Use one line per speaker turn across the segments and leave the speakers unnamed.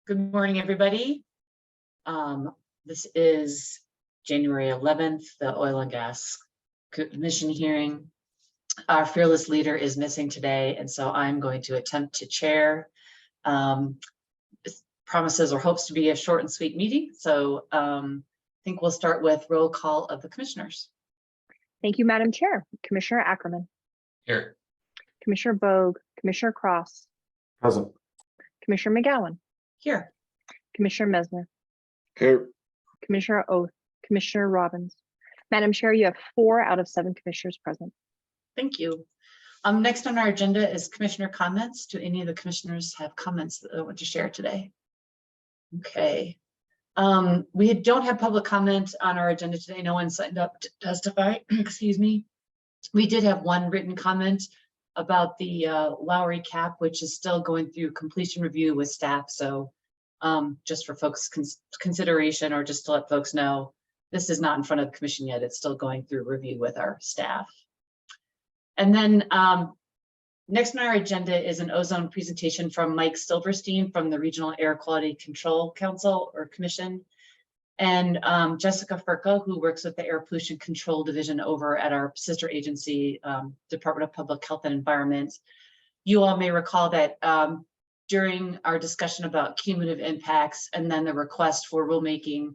Good morning, everybody. This is January 11th, the Oil and Gas Commission hearing. Our fearless leader is missing today, and so I'm going to attempt to chair. Promises or hopes to be a short and sweet meeting, so I think we'll start with roll call of the commissioners.
Thank you, Madam Chair. Commissioner Ackerman.
Here.
Commissioner Bogue, Commissioner Cross.
Present.
Commissioner McGowan.
Here.
Commissioner Mesner.
Here.
Commissioner Oath. Commissioner Robbins. Madam Chair, you have 4 out of 7 commissioners present.
Thank you. Next on our agenda is commissioner comments. Do any of the commissioners have comments that they want to share today? Okay. We don't have public comment on our agenda today. No one signed up to testify. Excuse me. We did have one written comment about the Lowry cap, which is still going through completion review with staff. So just for folks' consideration, or just to let folks know, this is not in front of the commission yet. It's still going through review with our staff. And then next on our agenda is an ozone presentation from Mike Silverstein from the Regional Air Quality Control Council or Commission, and Jessica Furco, who works with the Air Pollution Control Division over at our sister agency, Department of Public Health and Environment. You all may recall that during our discussion about cumulative impacts and then the request for rulemaking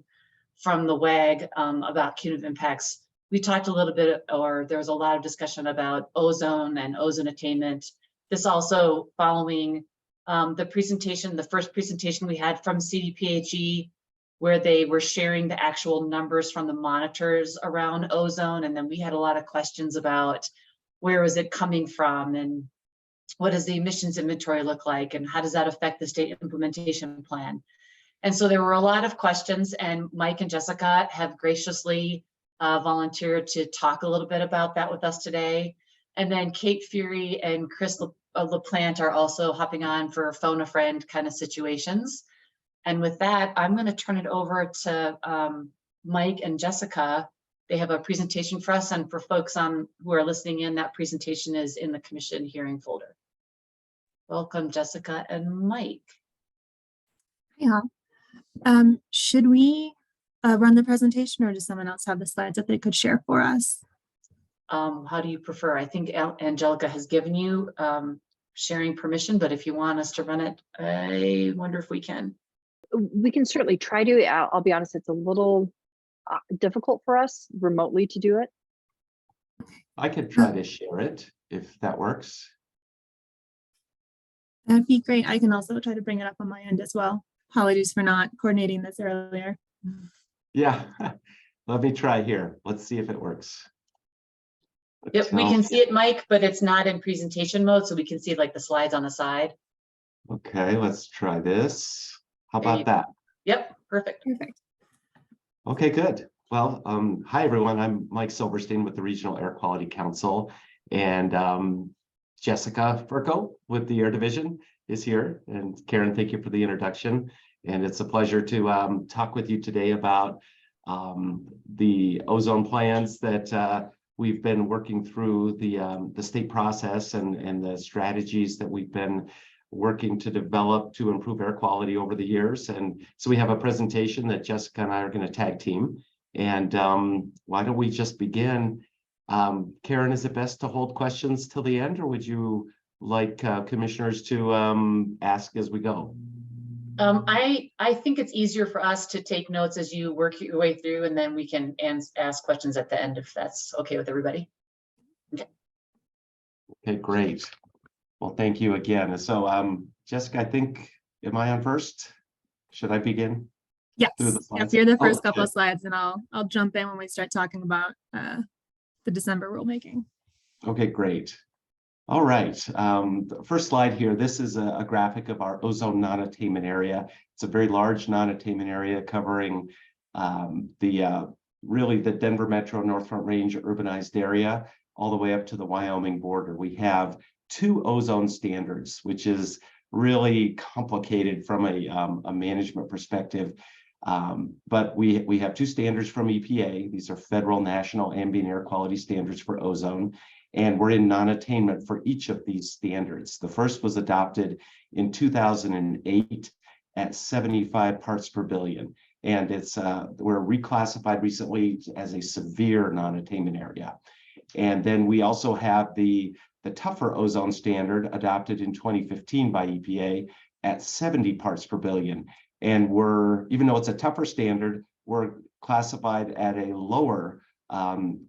from the WAG about cumulative impacts, we talked a little bit, or there was a lot of discussion about ozone and ozone attainment. This also following the presentation, the first presentation we had from CDPHE, where they were sharing the actual numbers from the monitors around ozone. And then we had a lot of questions about where is it coming from and what does the emissions inventory look like and how does that affect the state implementation plan? And so there were a lot of questions, and Mike and Jessica have graciously volunteered to talk a little bit about that with us today. And then Kate Fury and Chris LaPlante are also hopping on for phone a friend kind of situations. And with that, I'm going to turn it over to Mike and Jessica. They have a presentation for us, and for folks who are listening in, that presentation is in the commission hearing folder. Welcome, Jessica and Mike.
Yeah. Should we run the presentation, or does someone else have the slides that they could share for us?
How do you prefer? I think Angelica has given you sharing permission, but if you want us to run it, I wonder if we can.
We can certainly try to. I'll be honest, it's a little difficult for us remotely to do it.
I could try to share it if that works.
That'd be great. I can also try to bring it up on my end as well. Apologies for not coordinating this earlier.
Yeah, let me try here. Let's see if it works.
Yep, we can see it, Mike, but it's not in presentation mode, so we can see like the slides on the side.
Okay, let's try this. How about that?
Yep, perfect.
Perfect.
Okay, good. Well, hi everyone. I'm Mike Silverstein with the Regional Air Quality Council, and Jessica Furco with the Air Division is here. And Karen, thank you for the introduction. And it's a pleasure to talk with you today about the ozone plans that we've been working through the state process and the strategies that we've been working to develop to improve air quality over the years. And so we have a presentation that Jessica and I are going to tag team. And why don't we just begin? Karen, is it best to hold questions till the end, or would you like commissioners to ask as we go?
I think it's easier for us to take notes as you work your way through, and then we can ask questions at the end if that's okay with everybody. Okay.
Okay, great. Well, thank you again. So, Jessica, I think, am I on first? Should I begin?
Yes. Yes, you're the first couple of slides, and I'll jump in when we start talking about the December rulemaking.
Okay, great. All right. The first slide here, this is a graphic of our ozone non-attainment area. It's a very large non-attainment area covering really the Denver Metro North Front Range urbanized area all the way up to the Wyoming border. We have 2 ozone standards, which is really complicated from a management perspective. But we have 2 standards from EPA. These are federal national ambient air quality standards for ozone. And we're in non-attainment for each of these standards. The first was adopted in 2008, at 75 parts per billion. And it's we're reclassified recently as a severe non-attainment area. And then we also have the tougher ozone standard adopted in 2015 by EPA at 70 parts per billion. And even though it's a tougher standard, we're classified at a lower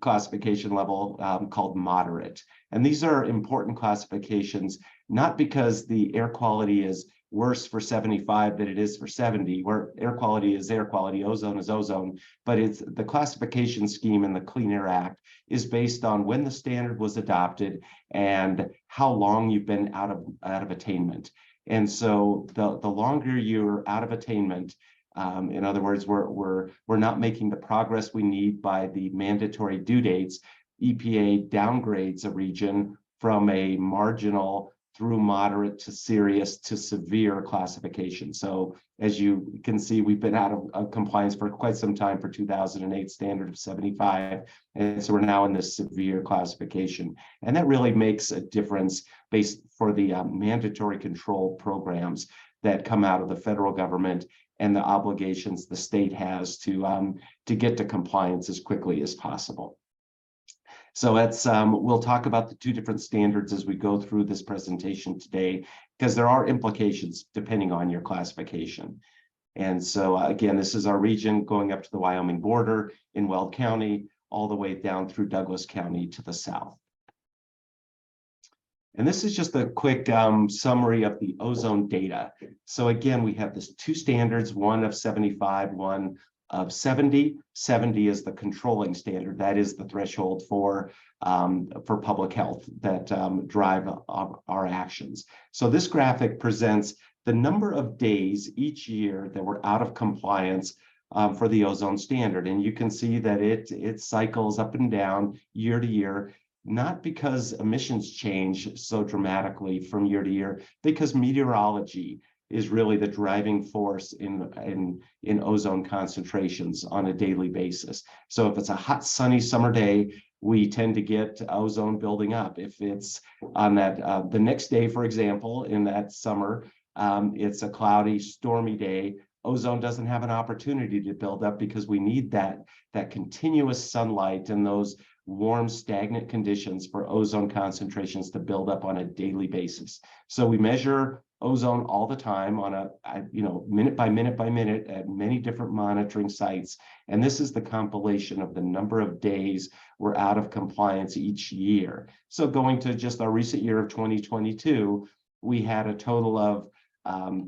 classification level called moderate. And these are important classifications, not because the air quality is worse for 75 than it is for 70, where air quality is air quality, ozone is ozone, but it's the classification scheme in the Clean Air Act is based on when the standard was adopted and how long you've been out of attainment. And so the longer you're out of attainment, in other words, we're not making the progress we need by the mandatory due dates, EPA downgrades a region from a marginal through moderate to serious to severe classification. So as you can see, we've been out of compliance for quite some time for 2008 standard of 75. And so we're now in this severe classification. And that really makes a difference based for the mandatory control programs that come out of the federal government and the obligations the state has to get to compliance as quickly as possible. So we'll talk about the two different standards as we go through this presentation today, because there are implications depending on your classification. And so again, this is our region going up to the Wyoming border in Weld County, all the way down through Douglas County to the south. And this is just a quick summary of the ozone data. So again, we have this two standards, one of 75, one of 70. 70 is the controlling standard. That is the threshold for public health that drive our actions. So this graphic presents the number of days each year that we're out of compliance for the ozone standard. And you can see that it cycles up and down year to year, not because emissions change so dramatically from year to year, because meteorology is really the driving force in ozone concentrations on a daily basis. So if it's a hot, sunny summer day, we tend to get ozone building up. If it's on that the next day, for example, in that summer, it's a cloudy, stormy day, ozone doesn't have an opportunity to build up because we need that continuous sunlight and those warm, stagnant conditions for ozone concentrations to build up on a daily basis. So we measure ozone all the time on a minute by minute at many different monitoring sites. And this is the compilation of the number of days we're out of compliance each year. So going to just our recent year of 2022, we had a total of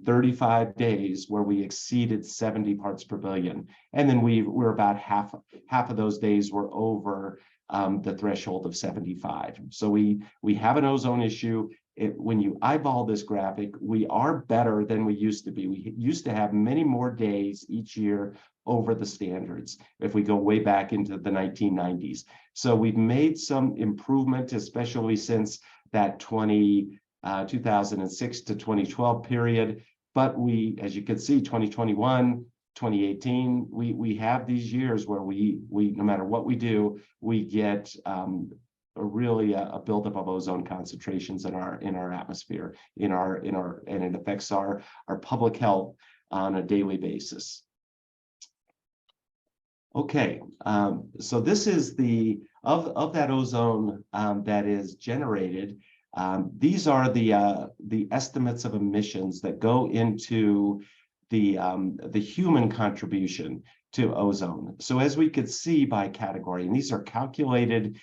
35 days where we exceeded 70 parts per billion. And then we're about half of those days were over the threshold of 75. So we have an ozone issue. When you eyeball this graphic, we are better than we used to be. We used to have many more days each year over the standards if we go way back into the 1990s. So we've made some improvement, especially since that 2006 to 2012 period. But as you can see, 2021, 2018, we have these years where we no matter what we do, we get a buildup of ozone concentrations in our atmosphere, and it affects our public health on a daily basis. Okay, so this is of that ozone that is generated. These are the estimates of emissions that go into the human contribution to ozone. So as we could see by category, and these are calculated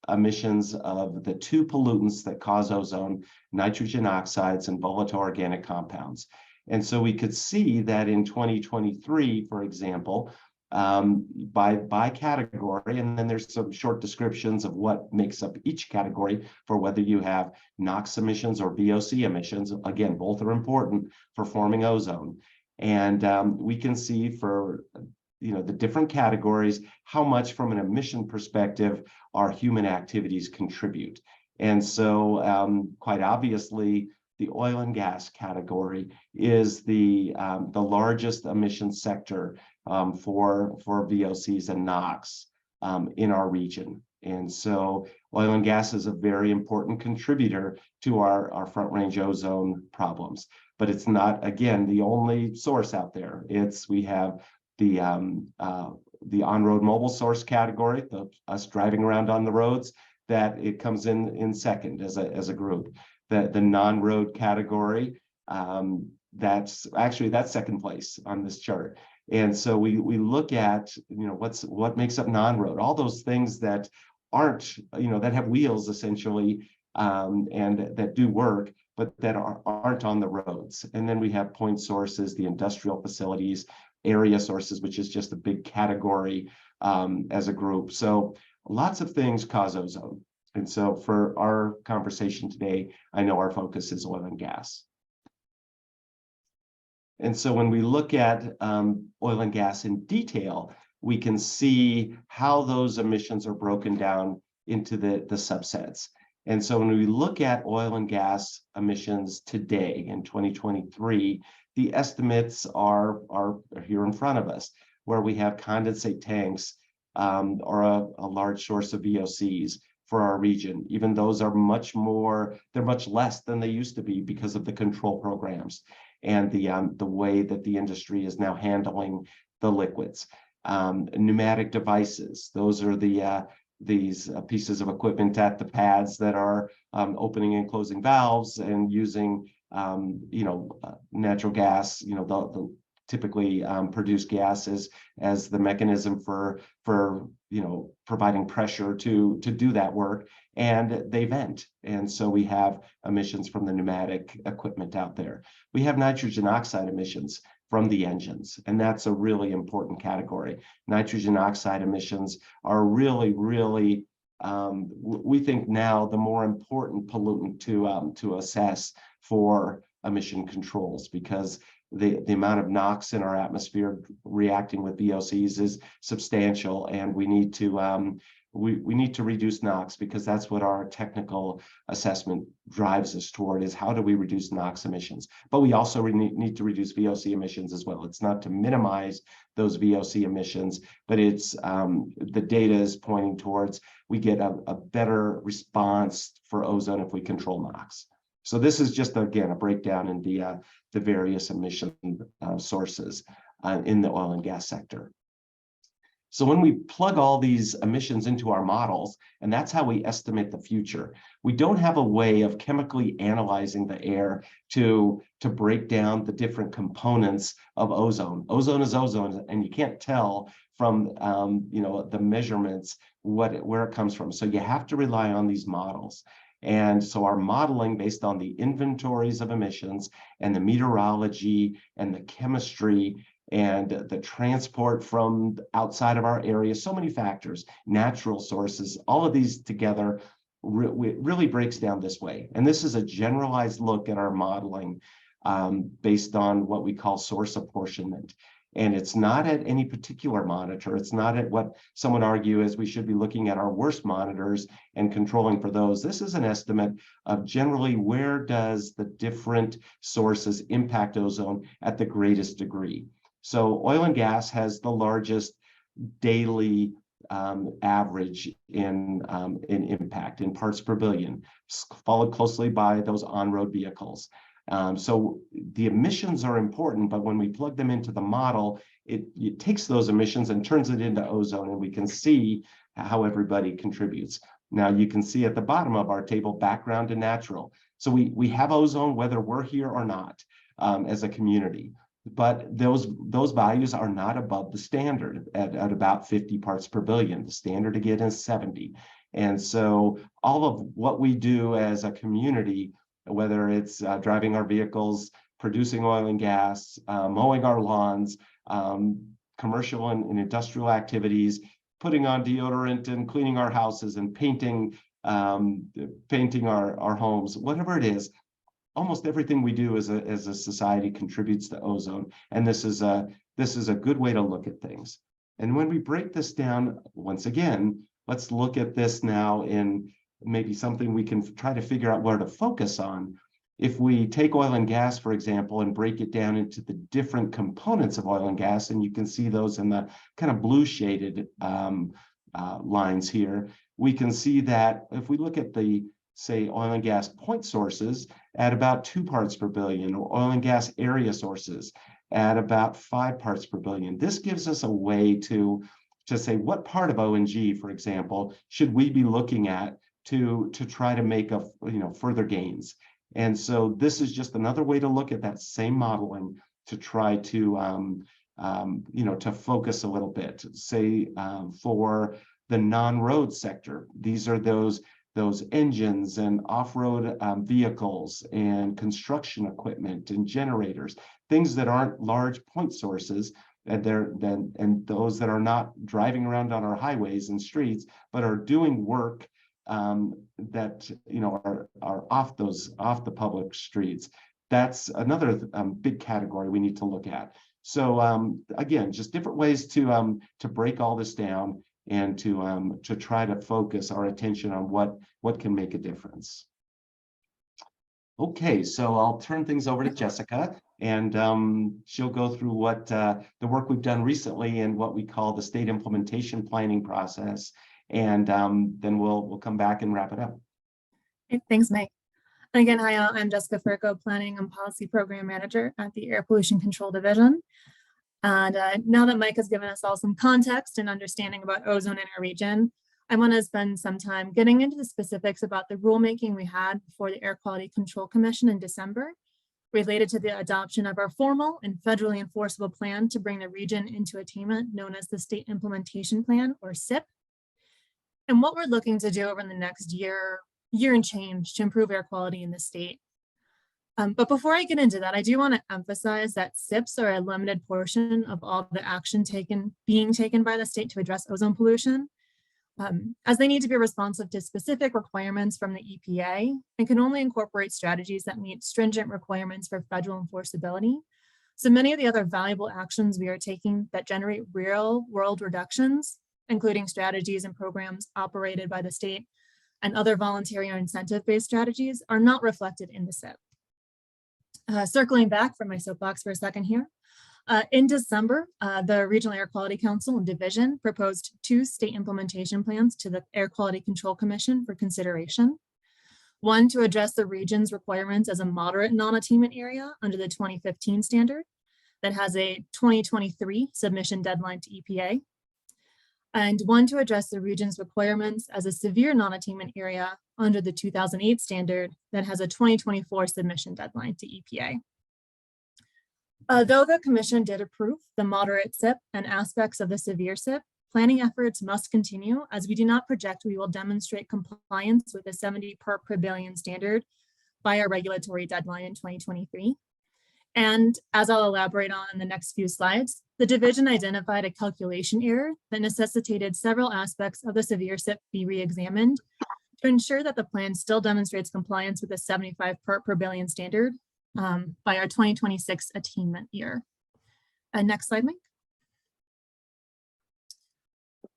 emissions of the two pollutants that cause ozone, nitrogen oxides and volatile organic compounds. And so we could see that in 2023, for example, by category, and then there's some short descriptions of what makes up each category for whether you have NOx emissions or VOC emissions. Again, both are important for forming ozone. And we can see for the different categories, how much from an emission perspective our human activities contribute. And so quite obviously, the oil and gas category is the largest emission sector for VOCs and NOx in our region. And so oil and gas is a very important contributor to our front range ozone problems. but it's not, again, the only source out there. We have the on-road mobile source category, us driving around on the roads, that it comes in second as a group. The non-road category, that's second place on this chart. And so we look at, what makes up non-road, all those things that aren't, that have wheels essentially, and that do work, but that aren't on the roads. And then we have point sources, the industrial facilities, area sources, which is just a big category as a group. So lots of things cause ozone. And so for our conversation today, I know our focus is oil and gas. And so when we look at oil and gas in detail, we can see how those emissions are broken down into the subsets. And so when we look at oil and gas emissions today in 2023, the estimates are here in front of us, where we have condensate tanks are a large source of VOCs for our region. Even those are they're much less than they used to be because of the control programs and the way that the industry is now handling the liquids. Pneumatic devices, those are these pieces of equipment at the pads that are opening and closing valves and using natural gas, the typically produce gases as the mechanism for providing pressure to do that work, and they vent. And so we have emissions from the pneumatic equipment out there. We have nitrogen oxide emissions from the engines, and that's a really important category. Nitrogen oxide emissions are really, we think now the more important pollutant to assess for emission controls, because the amount of NOx in our atmosphere reacting with VOCs is substantial, and we need to we need to reduce NOx, because that's what our technical assessment drives us toward, is how do we reduce NOx emissions. But we also need to reduce VOC emissions as well. It's not to minimize those VOC emissions, but it's the data is pointing towards we get a better response for ozone if we control NOx. So this is just, again, a breakdown in the various emission sources in the oil and gas sector. So when we plug all these emissions into our models, and that's how we estimate the future, we don't have a way of chemically analyzing the air to break down the different components of ozone. Ozone is ozone, and you can't tell from the measurements where it comes from. So you have to rely on these models. And so our modeling, based on the inventories of emissions and the meteorology and the chemistry and the transport from outside of our area, so many factors, natural sources, all of these together really breaks down this way. And this is a generalized look at our modeling based on what we call source apportionment. And it's not at any particular monitor. It's not at what some would argue is we should be looking at our worst monitors and controlling for those. This is an estimate of generally where does the different sources impact ozone at the greatest degree. So oil and gas has the largest daily average in impact in parts per billion, followed closely by those on-road vehicles. So the emissions are important, but when we plug them into the model, it takes those emissions and turns it into ozone, and we can see how everybody contributes. Now you can see at the bottom of our table, background and natural. So we have ozone whether we're here or not as a community, but those values are not above the standard at about 50 parts per billion. The standard again is 70. And so all of what we do as a community, whether it's driving our vehicles, producing oil and gas, mowing our lawns, commercial and industrial activities, putting on deodorant and cleaning our houses and painting our homes, whatever it is, almost everything we do as a society contributes to ozone. And this is a good way to look at things. And when we break this down, once again, let's look at this now in maybe something we can try to figure out where to focus on. If we take oil and gas, for example, and break it down into the different components of oil and gas, and you can see those in the kind of blue shaded lines here, we can see that if we look at the say, oil and gas point sources at about 2 parts per billion, or oil and gas area sources at about 5 parts per billion. This gives us a way to say what part of ONG, for example, should we be looking at to try to make further gains. And so this is just another way to look at that same modeling to try to to focus a little bit. Say for the non-road sector, these are those engines and off-road vehicles and construction equipment and generators, things that aren't large point sources, and those that are not driving around on our highways and streets, but are doing work that are off the public streets. That's another big category we need to look at. So again, just different ways to break all this down and to try to focus our attention on what can make a difference. Okay, so I'll turn things over to Jessica, and she'll go through what the work we've done recently and what we call the state implementation planning process, and then we'll come back and wrap it up.
Okay, thanks, Mike. And again, hi, I'm Jessica Furco, Planning and Policy Program Manager at the Air Pollution Control Division. And now that Mike has given us all some context and understanding about ozone in our region, I want to spend some time getting into the specifics about the rulemaking we had before the Air Quality Control Commission in December, related to the adoption of our formal and federally enforceable plan to bring the region into attainment, known as the State Implementation Plan, or SIP, and what we're looking to do over the next year and change to improve air quality in the state. But before I get into that, I do want to emphasize that SIPs are a limited portion of all the action being taken by the state to address ozone pollution, as they need to be responsive to specific requirements from the EPA and can only incorporate strategies that meet stringent requirements for federal enforceability. So many of the other valuable actions we are taking that generate real world reductions, including strategies and programs operated by the state and other voluntary or incentive-based strategies, are not reflected in the SIP. Circling back from my soapbox for a second here, in December, the Regional Air Quality Council and Division proposed 2 state implementation plans to the Air Quality Control Commission for consideration. One to address the region's requirements as a moderate non-attainment area under the 2015 standard that has a 2023 submission deadline to EPA. And one to address the region's requirements as a severe non-attainment area under the 2008 standard that has a 2024 submission deadline to EPA. Though the Commission did approve the moderate SIP and aspects of the severe SIP, planning efforts must continue, as we do not project we will demonstrate compliance with the 70 part per billion standard by our regulatory deadline in 2023. And as I'll elaborate on in the next few slides, the division identified a calculation error that necessitated several aspects of the severe SIP be re-examined to ensure that the plan still demonstrates compliance with the 75 part per billion standard by our 2026 attainment year. Next slide,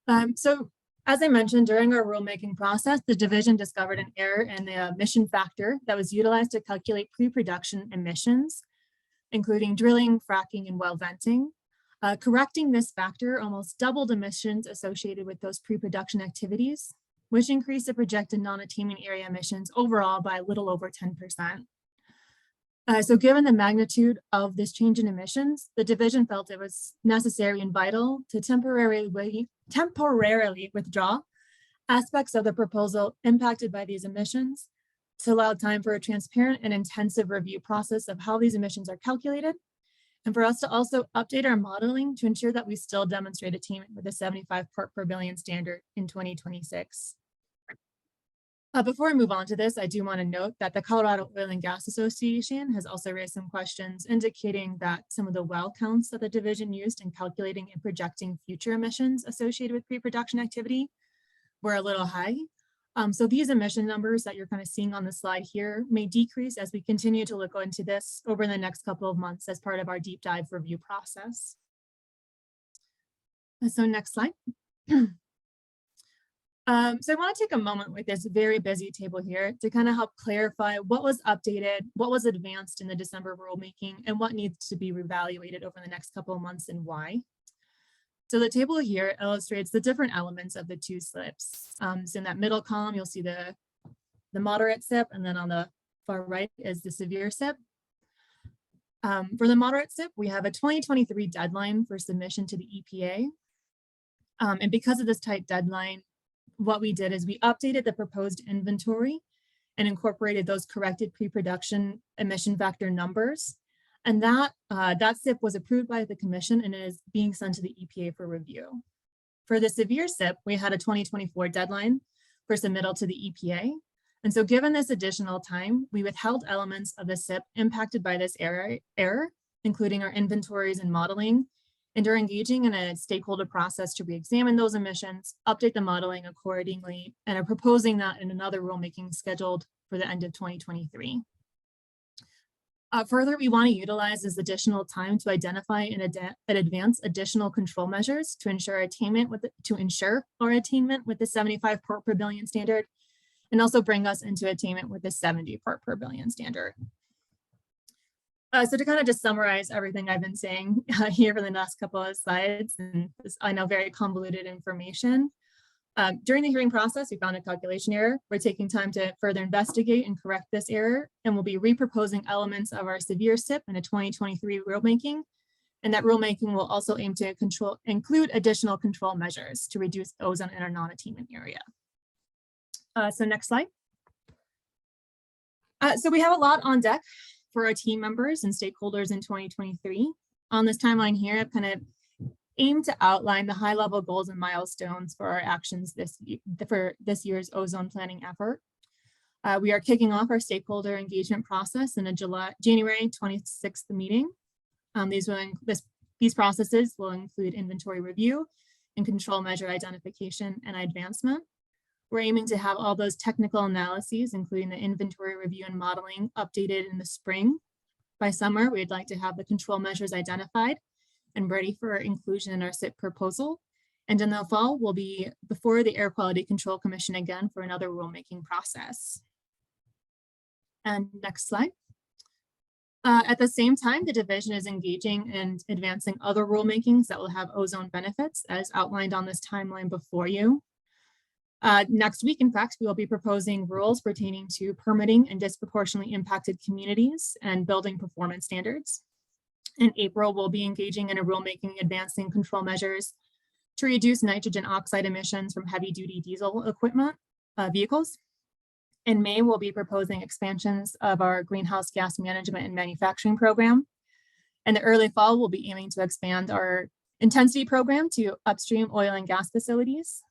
Mike. So as I mentioned, during our rulemaking process, the division discovered an error in the emission factor that was utilized to calculate pre-production emissions, including drilling, fracking, and well venting. Correcting this factor almost doubled emissions associated with those pre-production activities, which increased the projected non-attainment area emissions overall by a little over 10%. So given the magnitude of this change in emissions, the division felt it was necessary and vital to temporarily withdraw aspects of the proposal impacted by these emissions to allow time for a transparent and intensive review process of how these emissions are calculated, and for us to also update our modeling to ensure that we still demonstrate attainment with the 75 part per billion standard in 2026. Before I move on to this, I do want to note that the Colorado Oil and Gas Association has also raised some questions indicating that some of the well counts that the division used in calculating and projecting future emissions associated with pre-production activity were a little high. So these emission numbers that you're kind of seeing on the slide here may decrease as we continue to look into this over the next couple of months as part of our deep dive review process. So next slide. So I want to take a moment with this very busy table here to kind of help clarify what was updated, what was advanced in the December rulemaking, and what needs to be reevaluated over the next couple of months and why. So the table here illustrates the different elements of the 2 SIPs. So in that middle column, you'll see the the moderate SIP, and then on the far right is the severe SIP. For the moderate SIP, we have a 2023 deadline for submission to the EPA. And because of this tight deadline, what we did is we updated the proposed inventory and incorporated those corrected pre-production emission factor numbers. And that SIP was approved by the commission and is being sent to the EPA for review. For the severe SIP, we had a 2024 deadline for submittal to the EPA. And so given this additional time, we withheld elements of the SIP impacted by this error, including our inventories and modeling, and are engaging in a stakeholder process to re-examine those emissions, update the modeling accordingly, and are proposing that in another rulemaking scheduled for the end of 2023. Further, we want to utilize this additional time to identify and advance additional control measures to ensure attainment with our attainment with the 75 part per billion standard, and also bring us into attainment with the 70 part per billion standard. So to kind of just summarize everything I've been saying here for the last couple of slides, and this, I know, very convoluted information. During the hearing process, we found a calculation error. We're taking time to further investigate and correct this error, and we'll be reproposing elements of our severe SIP in a 2023 rulemaking. And that rulemaking will also aim to include additional control measures to reduce ozone in our non-attainment area. So next slide. So we have a lot on deck for our team members and stakeholders in 2023. On this timeline here, I've kind of aimed to outline the high-level goals and milestones for our actions for this year's ozone planning effort. We are kicking off our stakeholder engagement process in a January 26th meeting. These processes will include inventory review and control measure identification and advancement. We're aiming to have all those technical analyses, including the inventory review and modeling, updated in the spring. By summer, we'd like to have the control measures identified and ready for inclusion in our SIP proposal. And in the fall, we'll be before the Air Quality Control Commission again for another rulemaking process. And next slide. At the same time, the division is engaging in advancing other rulemakings that will have ozone benefits as outlined on this timeline before you. Next week, in fact, we will be proposing rules pertaining to permitting in disproportionately impacted communities and building performance standards. In April, we'll be engaging in a rulemaking advancing control measures to reduce nitrogen oxide emissions from heavy-duty diesel equipment vehicles. In May, we'll be proposing expansions of our greenhouse gas management and manufacturing program. In the early fall, we'll be aiming to expand our intensity program to upstream oil and gas facilities.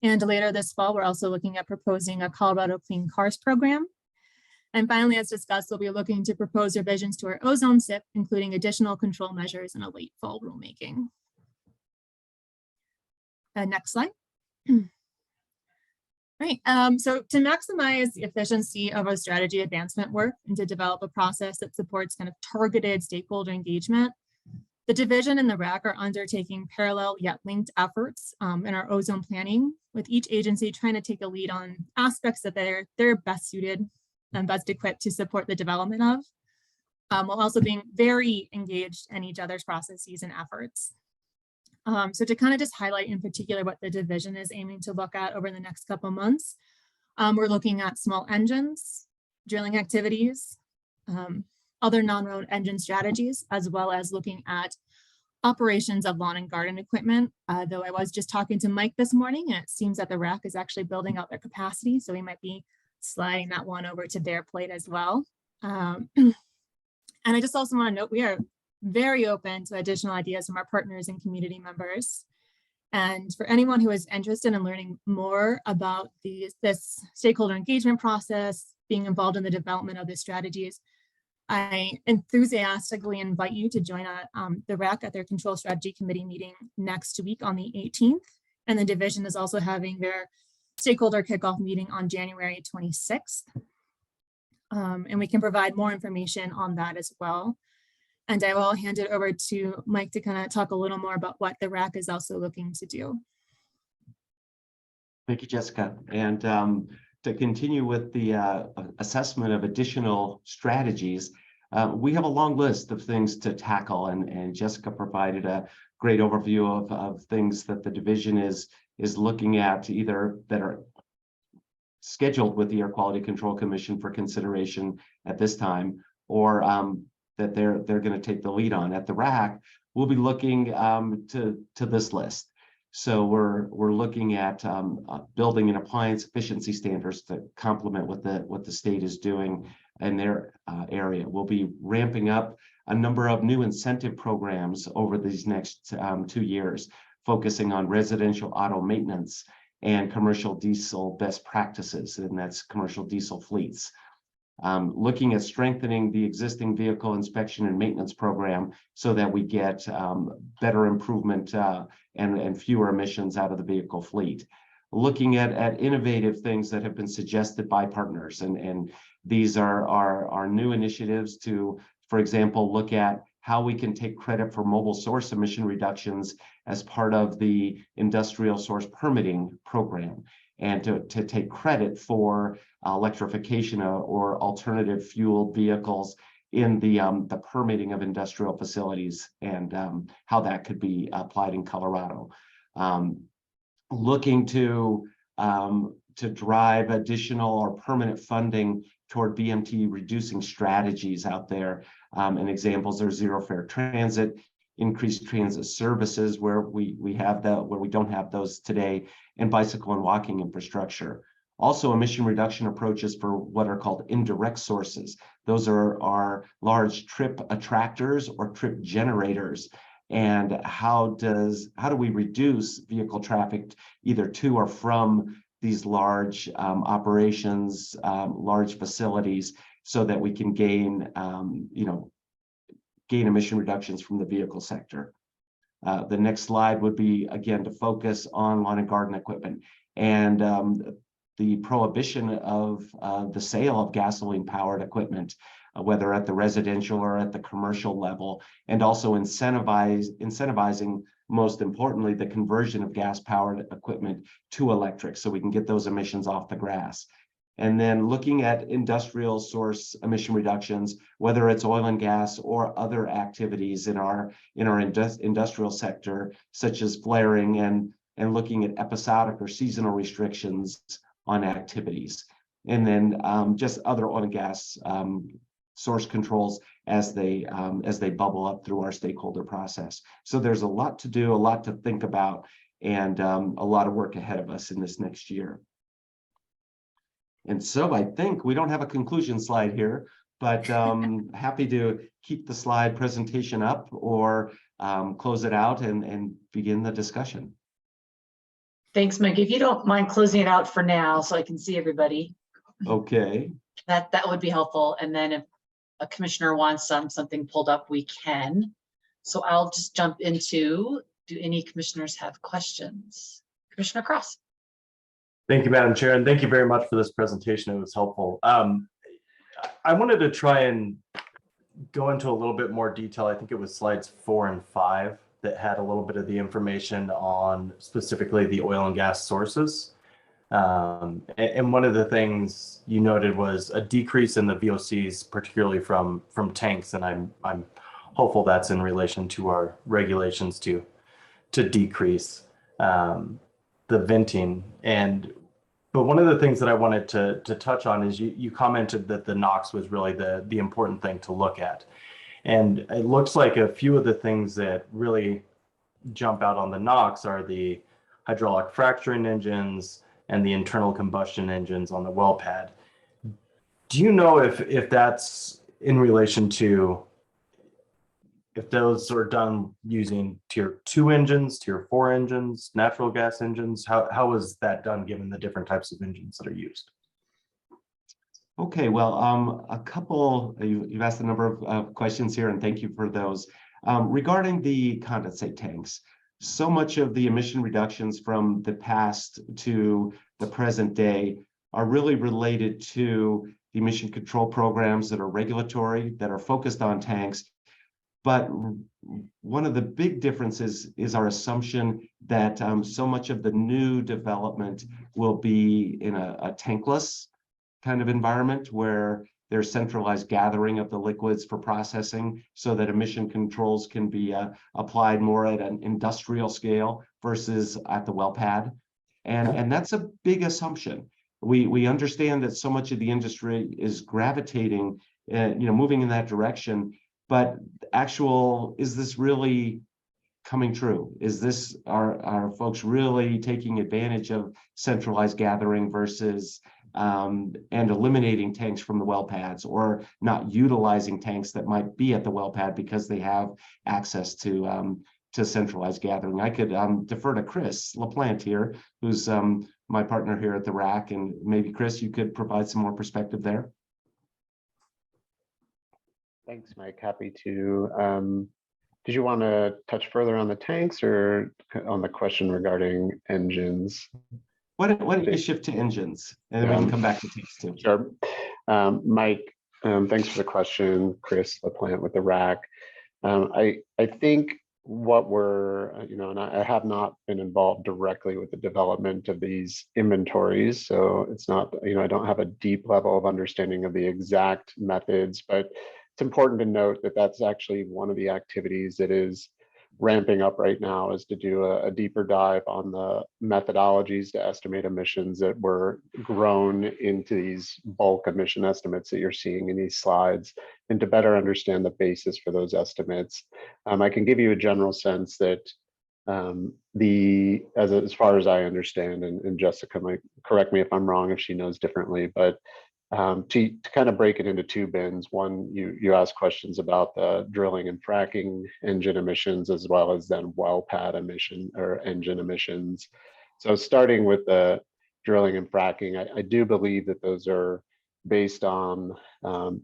And later this fall, we're also looking at proposing a Colorado Clean Cars program. And finally, as discussed, we'll be looking to propose revisions to our ozone SIP, including additional control measures in a late fall rulemaking. Next slide. Right, so to maximize the efficiency of our strategy advancement work and to develop a process that supports kind of targeted stakeholder engagement, the division and the RAC are undertaking parallel yet linked efforts in our ozone planning, with each agency trying to take a lead on aspects that they're best suited and best equipped to support the development of, while also being very engaged in each other's processes and efforts. So to kind of just highlight in particular what the division is aiming to look at over the next couple of months, we're looking at small engines, drilling activities, other non-road engine strategies, as well as looking at operations of lawn and garden equipment. Though I was just talking to Mike this morning, and it seems that the RAC is actually building out their capacity, so we might be sliding that one over to their plate as well. And I just also want to note we are very open to additional ideas from our partners and community members. And for anyone who is interested in learning more about this stakeholder engagement process, being involved in the development of the strategies, I enthusiastically invite you to join the RAC at their Control Strategy Committee meeting next week on the 18th. And the division is also having their stakeholder kickoff meeting on January 26th. And we can provide more information on that as well. And I will hand it over to Mike to kind of talk a little more about what the RAC is also looking to do.
Thank you, Jessica. And to continue with the assessment of additional strategies, we have a long list of things to tackle, and Jessica provided a great overview of things that the division is looking at, either that are scheduled with the Air Quality Control Commission for consideration at this time, or that they're going to take the lead on. At the RAC, we'll be looking to this list. So we're looking at building an appliance efficiency standards to complement what the state is doing in their area. We'll be ramping up a number of new incentive programs over these next 2 years, focusing on residential auto maintenance and commercial diesel best practices, and that's commercial diesel fleets. Looking at strengthening the existing vehicle inspection and maintenance program so that we get better improvement and fewer emissions out of the vehicle fleet. Looking at innovative things that have been suggested by partners, and these are new initiatives to, for example, look at how we can take credit for mobile source emission reductions as part of the industrial source permitting program, and to take credit for electrification or alternative fueled vehicles in the permitting of industrial facilities, and how that could be applied in Colorado. Looking to drive additional or permanent funding toward BMT reducing strategies out there. And examples are zero fare transit, increased transit services where we don't have those today, and bicycle and walking infrastructure. Also, emission reduction approaches for what are called indirect sources. Those are large trip attractors or trip generators. And how do we reduce vehicle traffic either to or from these large operations, large facilities, so that we can gain emission reductions from the vehicle sector. The next slide would be, again, to focus on lawn and garden equipment and the prohibition of the sale of gasoline-powered equipment, whether at the residential or at the commercial level, and also incentivizing, most importantly, the conversion of gas-powered equipment to electric, so we can get those emissions off the grass. And then looking at industrial source emission reductions, whether it's oil and gas or other activities in our industrial sector, such as flaring, and looking at episodic or seasonal restrictions on activities. And then just other oil and gas source controls as they bubble up through our stakeholder process. So there's a lot to do, a lot to think about, and a lot of work ahead of us in this next year. And so I think we don't have a conclusion slide here, but happy to keep the slide presentation up or close it out and begin the discussion.
Thanks, Mike. If you don't mind closing it out for now so I can see everybody.
Okay.
That would be helpful. And then if a commissioner wants something pulled up, we can. So I'll just jump into, do any commissioners have questions? Commissioner Cross.
Thank you, Madam Chair, and thank you very much for this presentation. It was helpful. I wanted to try and go into a little bit more detail. I think it was slides 4 and 5 that had a little bit of the information on specifically the oil and gas sources. And one of the things you noted was a decrease in the VOCs, particularly from tanks, and I'm hopeful that's in relation to our regulations to decrease the venting. But one of the things that I wanted to touch on is you commented that the NOx was really the important thing to look at. And it looks like a few of the things that really jump out on the NOx are the hydraulic fracturing engines and the internal combustion engines on the well pad. Do you know if that's in relation to, if those are done using tier 2 engines, tier 4 engines, natural gas engines? How is that done given the different types of engines that are used?
Okay, well, a couple, you've asked a number of questions here, and thank you for those. Regarding the condensate tanks, so much of the emission reductions from the past to the present day are really related to the emission control programs that are regulatory, that are focused on tanks. But one of the big differences is our assumption that so much of the new development will be in a tankless kind of environment where there's centralized gathering of the liquids for processing, so that emission controls can be applied more at an industrial scale versus at the well pad. And that's a big assumption. we understand that so much of the industry is gravitating and moving in that direction, but is this really coming true? Is this, are folks really taking advantage of centralized gathering versus and eliminating tanks from the well pads, or not utilizing tanks that might be at the well pad because they have access to centralized gathering? I could defer to Chris LaPlante here, who's my partner here at the RAC, and maybe Chris, you could provide some more perspective there.
Thanks, Mike. Happy to. Did you want to touch further on the tanks or on the question regarding engines?
Why don't you shift to engines, and then we can come back to tanks too.
Sure. Mike, thanks for the question. Chris LaPlante with the RAC. I think what we're, and I have not been involved directly with the development of these inventories, so it's not, I don't have a deep level of understanding of the exact methods, but it's important to note that that's actually one of the activities that is ramping up right now, is to do a deeper dive on the methodologies to estimate emissions that were grown into these bulk emission estimates that you're seeing in these slides, and to better understand the basis for those estimates. I can give you a general sense that as far as I understand, and Jessica might correct me if I'm wrong if she knows differently, but to kind of break it into two bins. One, you asked questions about the drilling and fracking engine emissions, as well as then well pad emission or engine emissions. So starting with the drilling and fracking, I do believe that those are based on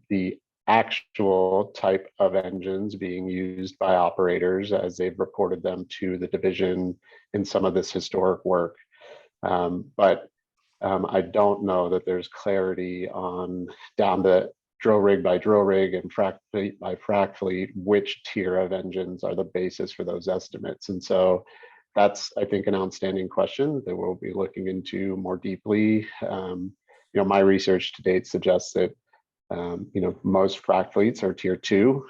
the actual type of engines being used by operators as they've reported them to the division in some of this historic work. But I don't know that there's clarity on down the drill rig by drill rig and frac fleet by frac fleet, which tier of engines are the basis for those estimates. And so that's, I think, an outstanding question that we'll be looking into more deeply. My research to date suggests that most frac fleets are tier 2,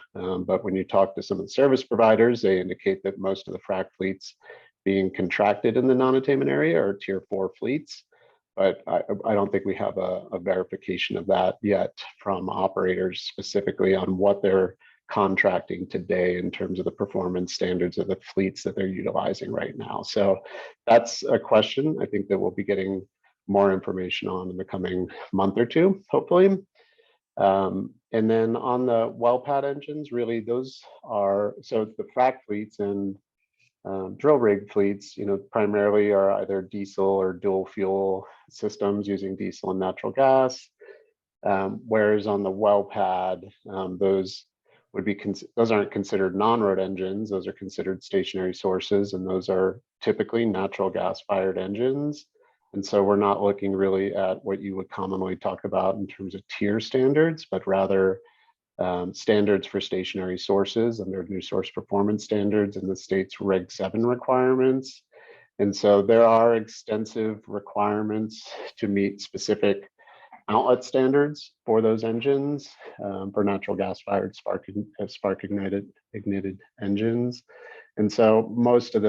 but when you talk to some of the service providers, they indicate that most of the frac fleets being contracted in the non-attainment area are tier 4 fleets. But I don't think we have a verification of that yet from operators specifically on what they're contracting today in terms of the performance standards of the fleets that they're utilizing right now. So that's a question I think that we'll be getting more information on in the coming month or two, hopefully. And then on the well pad engines, really those are, so the frac fleets and drill rig fleets, primarily are either diesel or dual fuel systems using diesel and natural gas. Whereas on the well pad, those aren't considered non-road engines. Those are considered stationary sources, and those are typically natural gas fired engines. And so we're not looking really at what you would commonly talk about in terms of tier standards, but rather standards for stationary sources under new source performance standards and the state's Reg 7 requirements. And so there are extensive requirements to meet specific outlet standards for those engines, for natural gas fired spark ignited engines. And so most of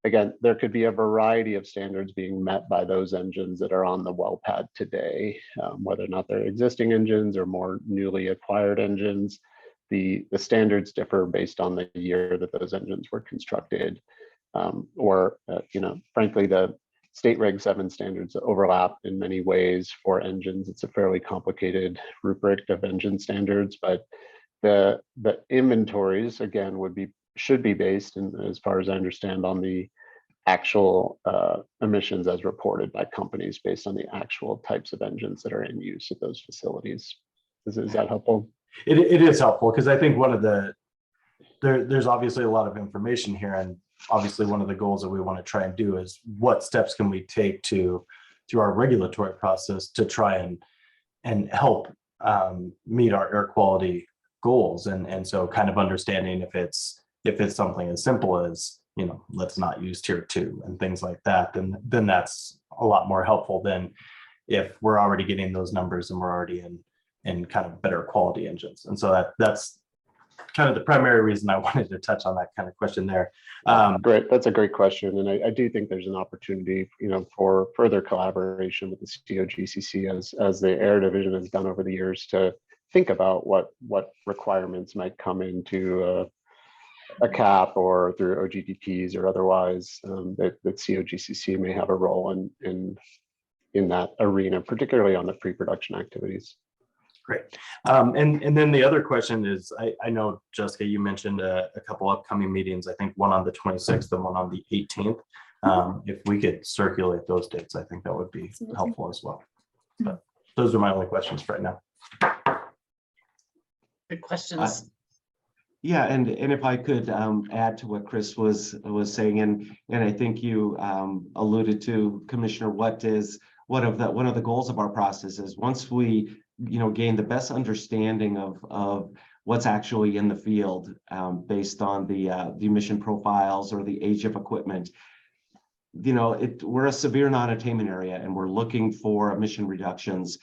again, there could be a variety of standards being met by those engines that are on the well pad today, whether or not they're existing engines or more newly acquired engines. The standards differ based on the year that those engines were constructed, frankly, the state Reg 7 standards overlap in many ways for engines. It's a fairly complicated rubric of engine standards, but the inventories, again, should be based, and as far as I understand, on the actual emissions as reported by companies based on the actual types of engines that are in use at those facilities. Is that helpful?
It is helpful, because I think there's obviously a lot of information here, and obviously one of the goals that we want to try and do is what steps can we take through our regulatory process to try and help meet our air quality goals, and so kind of understanding if it's something as simple as, let's not use tier 2 and things like that, then that's a lot more helpful than if we're already getting those numbers and we're already in kind of better quality engines. And so that's kind of the primary reason I wanted to touch on that kind of question there.
Great, that's a great question, and I do think there's an opportunity, for further collaboration with the COGCC as the air division has done over the years to think about what requirements might come into a cap or through OGDPs or otherwise, that COGCC may have a role in that arena, particularly on the pre-production activities.
Great. And then the other question is, I know, Jessica, you mentioned a couple upcoming meetings, I think one on the 26th and one on the 18th. If we could circulate those dates, I think that would be helpful as well. But those are my only questions right now.
Good questions.
Yeah, and if I could add to what Chris was saying, and I think you alluded to, Commissioner, one of the goals of our process is once we gain the best understanding of what's actually in the field based on the emission profiles or the age of equipment. We're a severe non-attainment area, and we're looking for emission reductions,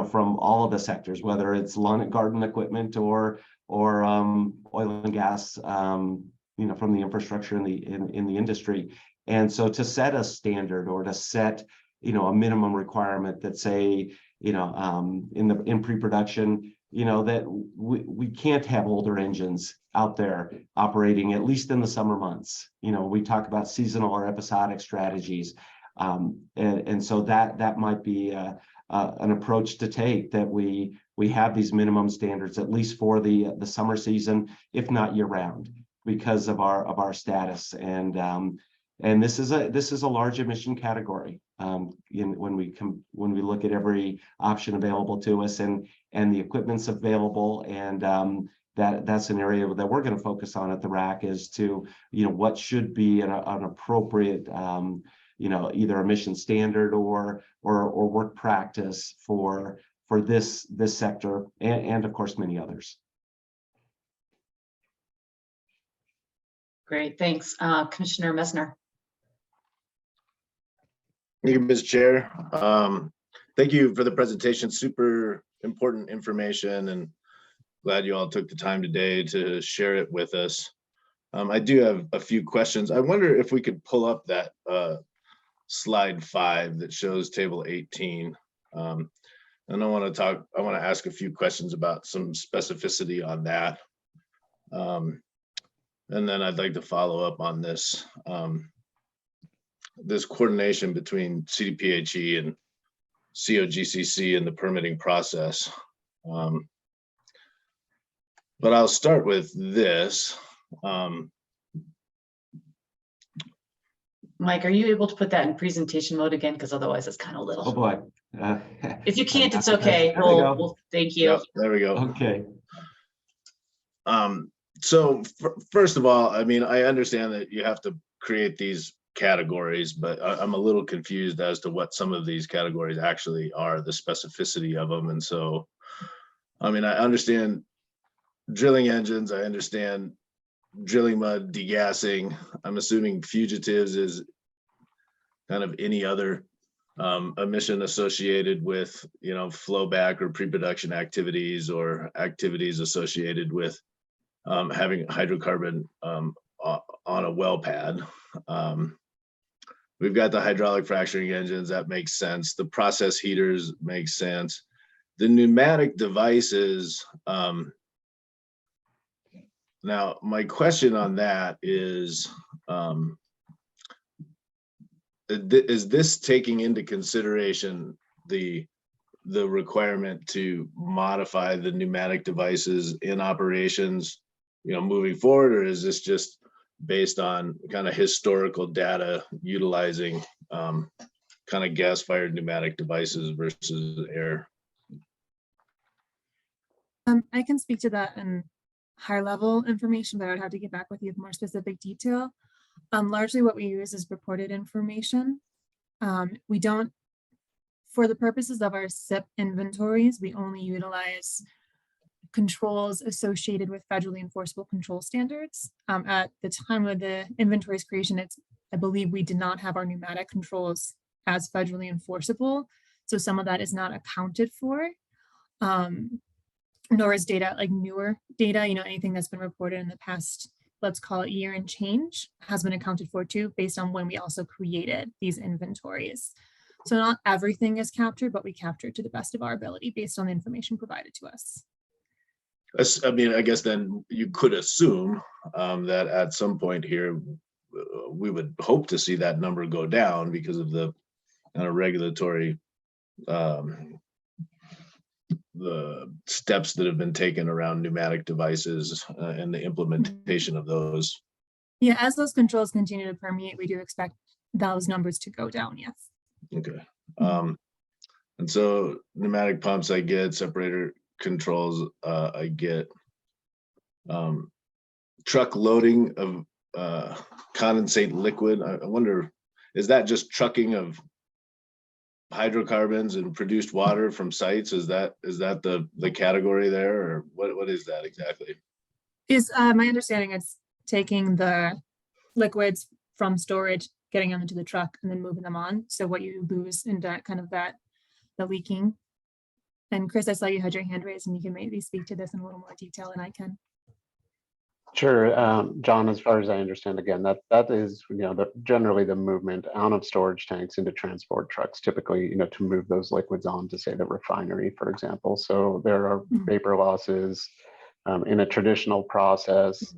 from all of the sectors, whether it's lawn and garden equipment or oil and gas, from the infrastructure in the industry. And so to set a standard or to set, a minimum requirement that say, in pre-production, that we can't have older engines out there operating, at least in the summer months. We talk about seasonal or episodic strategies. And so that might be an approach to take, that we have these minimum standards, at least for the summer season, if not year round, because of our status. And this is a large emission category when we look at every option available to us and the equipment's available, and that's an area that we're going to focus on at the RAC, is to what should be an appropriate either emission standard or work practice for this sector and of course many others.
Great, thanks. Commissioner Messner.
Thank you, Ms. Chair. Thank you for the presentation. Super important information, and glad you all took the time today to share it with us. I do have a few questions. I wonder if we could pull up that slide 5 that shows table 18. And I want to ask a few questions about some specificity on that. And then I'd like to follow up on this. This coordination between CDPHE and COGCC in the permitting process. But I'll start with this.
Mike, are you able to put that in presentation mode again? Because otherwise it's kind of little.
Oh boy.
If you can't, it's okay.
There we go.
Thank you.
Yep, there we go.
Okay.
So first of all, I mean, I understand that you have to create these categories, but I'm a little confused as to what some of these categories actually are, the specificity of them. And so, I mean, I understand drilling engines, I understand drilling mud, degassing. I'm assuming fugitives is kind of any other emission associated with, flowback or pre-production activities or activities associated with having hydrocarbon on a well pad. We've got the hydraulic fracturing engines, that makes sense. The process heaters makes sense. The pneumatic devices, now my question on that is this taking into consideration the requirement to modify the pneumatic devices in operations, moving forward, or is this just based on kind of historical data utilizing kind of gas-fired pneumatic devices versus air?
I can speak to that in higher level information, but I would have to get back with you with more specific detail. Largely what we use is reported information. We don't, for the purposes of our SIP inventories, we only utilize controls associated with federally enforceable control standards. At the time of the inventory's creation, I believe we did not have our pneumatic controls as federally enforceable. So some of that is not accounted for. nor is data like newer data, anything that's been reported in the past, let's call it year and change, has been accounted for too, based on when we also created these inventories. So not everything is captured, but we capture to the best of our ability based on the information provided to us.
I mean, I guess then you could assume that at some point here, we would hope to see that number go down because of the kind of regulatory the steps that have been taken around pneumatic devices and the implementation of those.
Yeah, as those controls continue to permeate, we do expect those numbers to go down, yes.
Okay. And so pneumatic pumps, I get. Separator controls, I get. Truck loading of condensate liquid. I wonder, is that just trucking of hydrocarbons and produced water from sites? Is that the category there, or what is that exactly?
Is my understanding it's taking the liquids from storage, getting them into the truck, and then moving them on. So what you lose in that kind of the leaking. And Chris, I saw you had your hand raised, and you can maybe speak to this in a little more detail than I can.
Sure, John, as far as I understand, again, that is, generally the movement out of storage tanks into transport trucks, typically, to move those liquids on to, say, the refinery, for example. So there are vapor losses in a traditional process.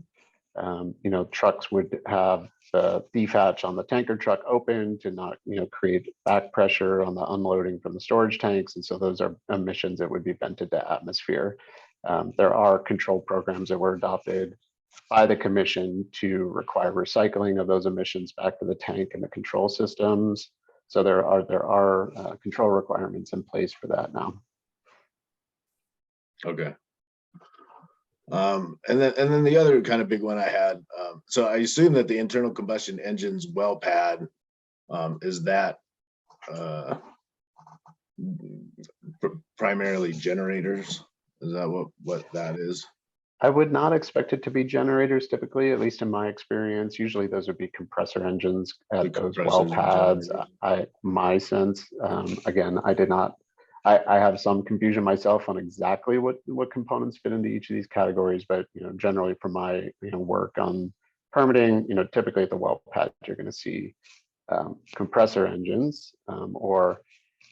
Trucks would have the thief hatch on the tanker truck open to not, create back pressure on the unloading from the storage tanks. And so those are emissions that would be vented to atmosphere. There are control programs that were adopted by the commission to require recycling of those emissions back to the tank and the control systems. So there are control requirements in place for that now.
Okay. And then the other kind of big one I had. So I assume that the internal combustion engine's well pad is that primarily generators? Is that what that is?
I would not expect it to be generators typically, at least in my experience. Usually those would be compressor engines at those well pads. My sense, again, I have some confusion myself on exactly what components fit into each of these categories, but generally from my work on permitting, typically at the well pad, you're going to see compressor engines, or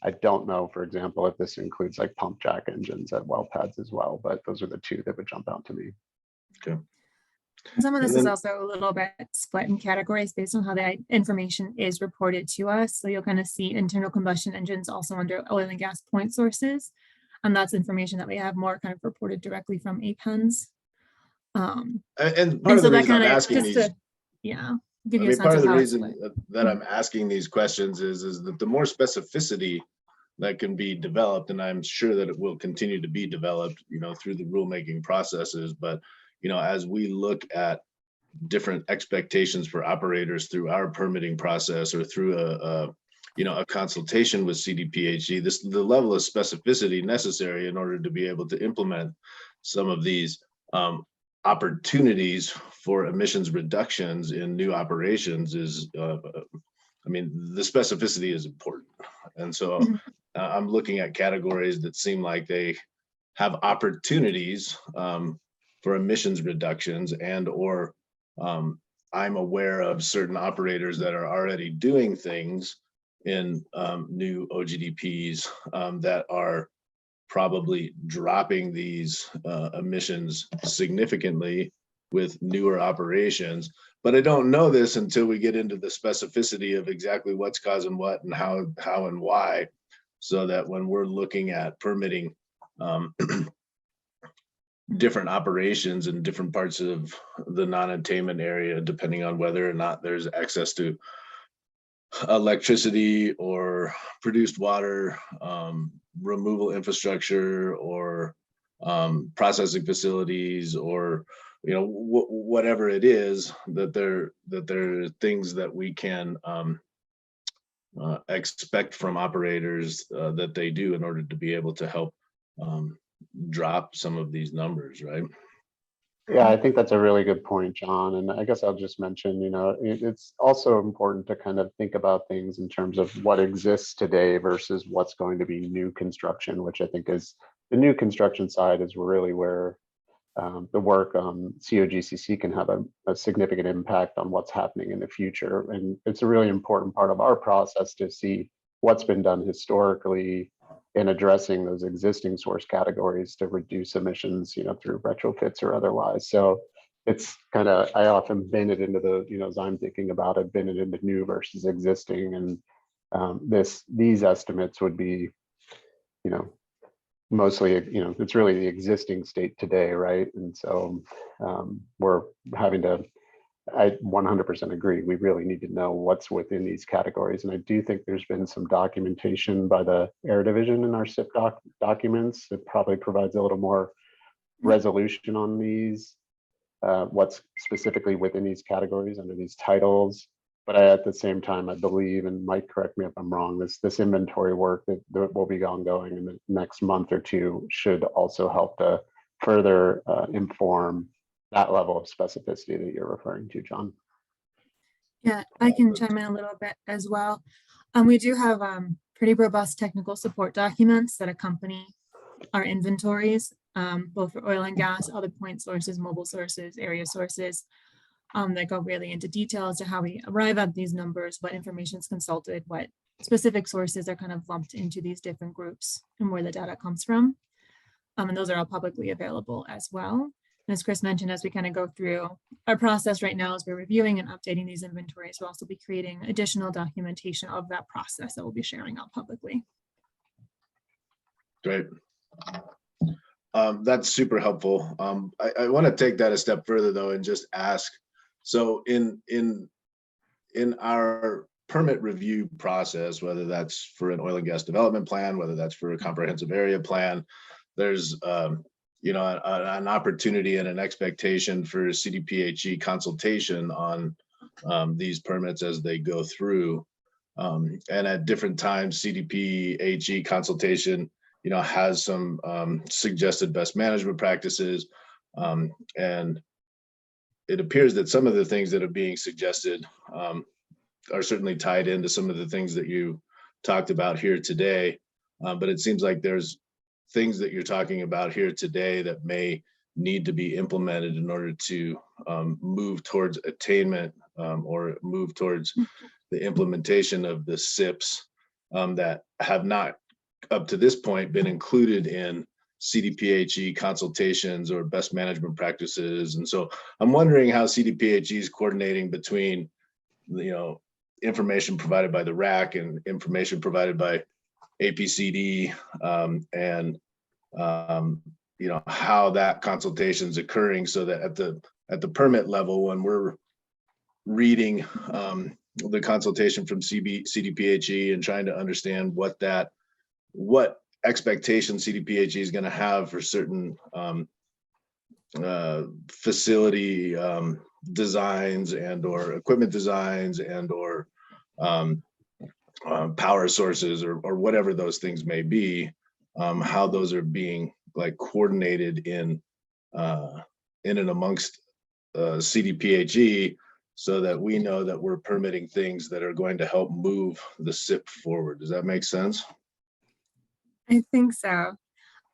I don't know, for example, if this includes like pump jack engines at well pads as well, but those are the two that would jump out to me.
Okay.
Some of this is also a little bit split in categories based on how the information is reported to us. So you'll kind of see internal combustion engines also under oil and gas point sources. And that's information that we have more kind of reported directly from APENS.
And part of the reason I'm asking these,
give you a sense
part of the
how
reason that I'm asking these questions is that the more specificity that can be developed, and I'm sure that it will continue to be developed, through the rulemaking processes, but as we look at different expectations for operators through our permitting process or through a consultation with CDPHE, the level of specificity necessary in order to be able to implement some of these opportunities for emissions reductions in new operations is, the specificity is important. And so I'm looking at categories that seem like they have opportunities for emissions reductions, and or I'm aware of certain operators that are already doing things in new OGDPs that are probably dropping these emissions significantly with newer operations. But I don't know this until we get into the specificity of exactly what's causing what and how and why, so that when we're looking at permitting different operations in different parts of the non-attainment area, depending on whether or not there's access to electricity or produced water, removal infrastructure, or processing facilities, or whatever it is, that there are things that we can expect from operators that they do in order to be able to help drop some of these numbers, right?
Yeah, I think that's a really good point, John. And I guess I'll just mention, it's also important to kind of think about things in terms of what exists today versus what's going to be new construction, which I think is the new construction side is really where the work on COGCC can have a significant impact on what's happening in the future. And it's a really important part of our process to see what's been done historically in addressing those existing source categories to reduce emissions, through retrofits or otherwise. So it's kind of, I often bin it into the, as I'm thinking about it, bin it into new versus existing. And these estimates would be, mostly, it's really the existing state today, right? And so we're having to, I 100% agree, we really need to know what's within these categories. And I do think there's been some documentation by the Air Division in our SIP documents that probably provides a little more resolution on these, what's specifically within these categories under these titles. But at the same time, I believe, and Mike, correct me if I'm wrong, this inventory work that will be ongoing in the next month or two should also help to further inform that level of specificity that you're referring to, John.
Yeah, I can chime in a little bit as well. We do have pretty robust technical support documents that accompany our inventories, both for oil and gas, other point sources, mobile sources, area sources, that go really into detail as to how we arrive at these numbers, what information is consulted, what specific sources are kind of lumped into these different groups, and where the data comes from. And those are all publicly available as well. And as Chris mentioned, as we kind of go through our process right now, as we're reviewing and updating these inventories, we'll also be creating additional documentation of that process that we'll be sharing out publicly.
Great. That's super helpful. I want to take that a step further though, and just ask, so in our permit review process, whether that's for an oil and gas development plan, whether that's for a comprehensive area plan, there's an opportunity and an expectation for CDPHE consultation on these permits as they go through. And at different times, CDPHE consultation, has some suggested best management practices. And it appears that some of the things that are being suggested are certainly tied into some of the things that you talked about here today. But it seems like there's things that you're talking about here today that may need to be implemented in order to move towards attainment or move towards the implementation of the SIPs that have not up to this point been included in CDPHE consultations or best management practices. And so I'm wondering how CDPHE is coordinating between, information provided by the RAC and information provided by APCD, and how that consultation is occurring, so that at the permit level, when we're reading the consultation from CDPHE and trying to understand what expectations CDPHE is going to have for certain facility designs and or equipment designs and or power sources or whatever those things may be, how those are being coordinated in and amongst CDPHE, so that we know that we're permitting things that are going to help move the SIP forward. Does that make sense?
I think so.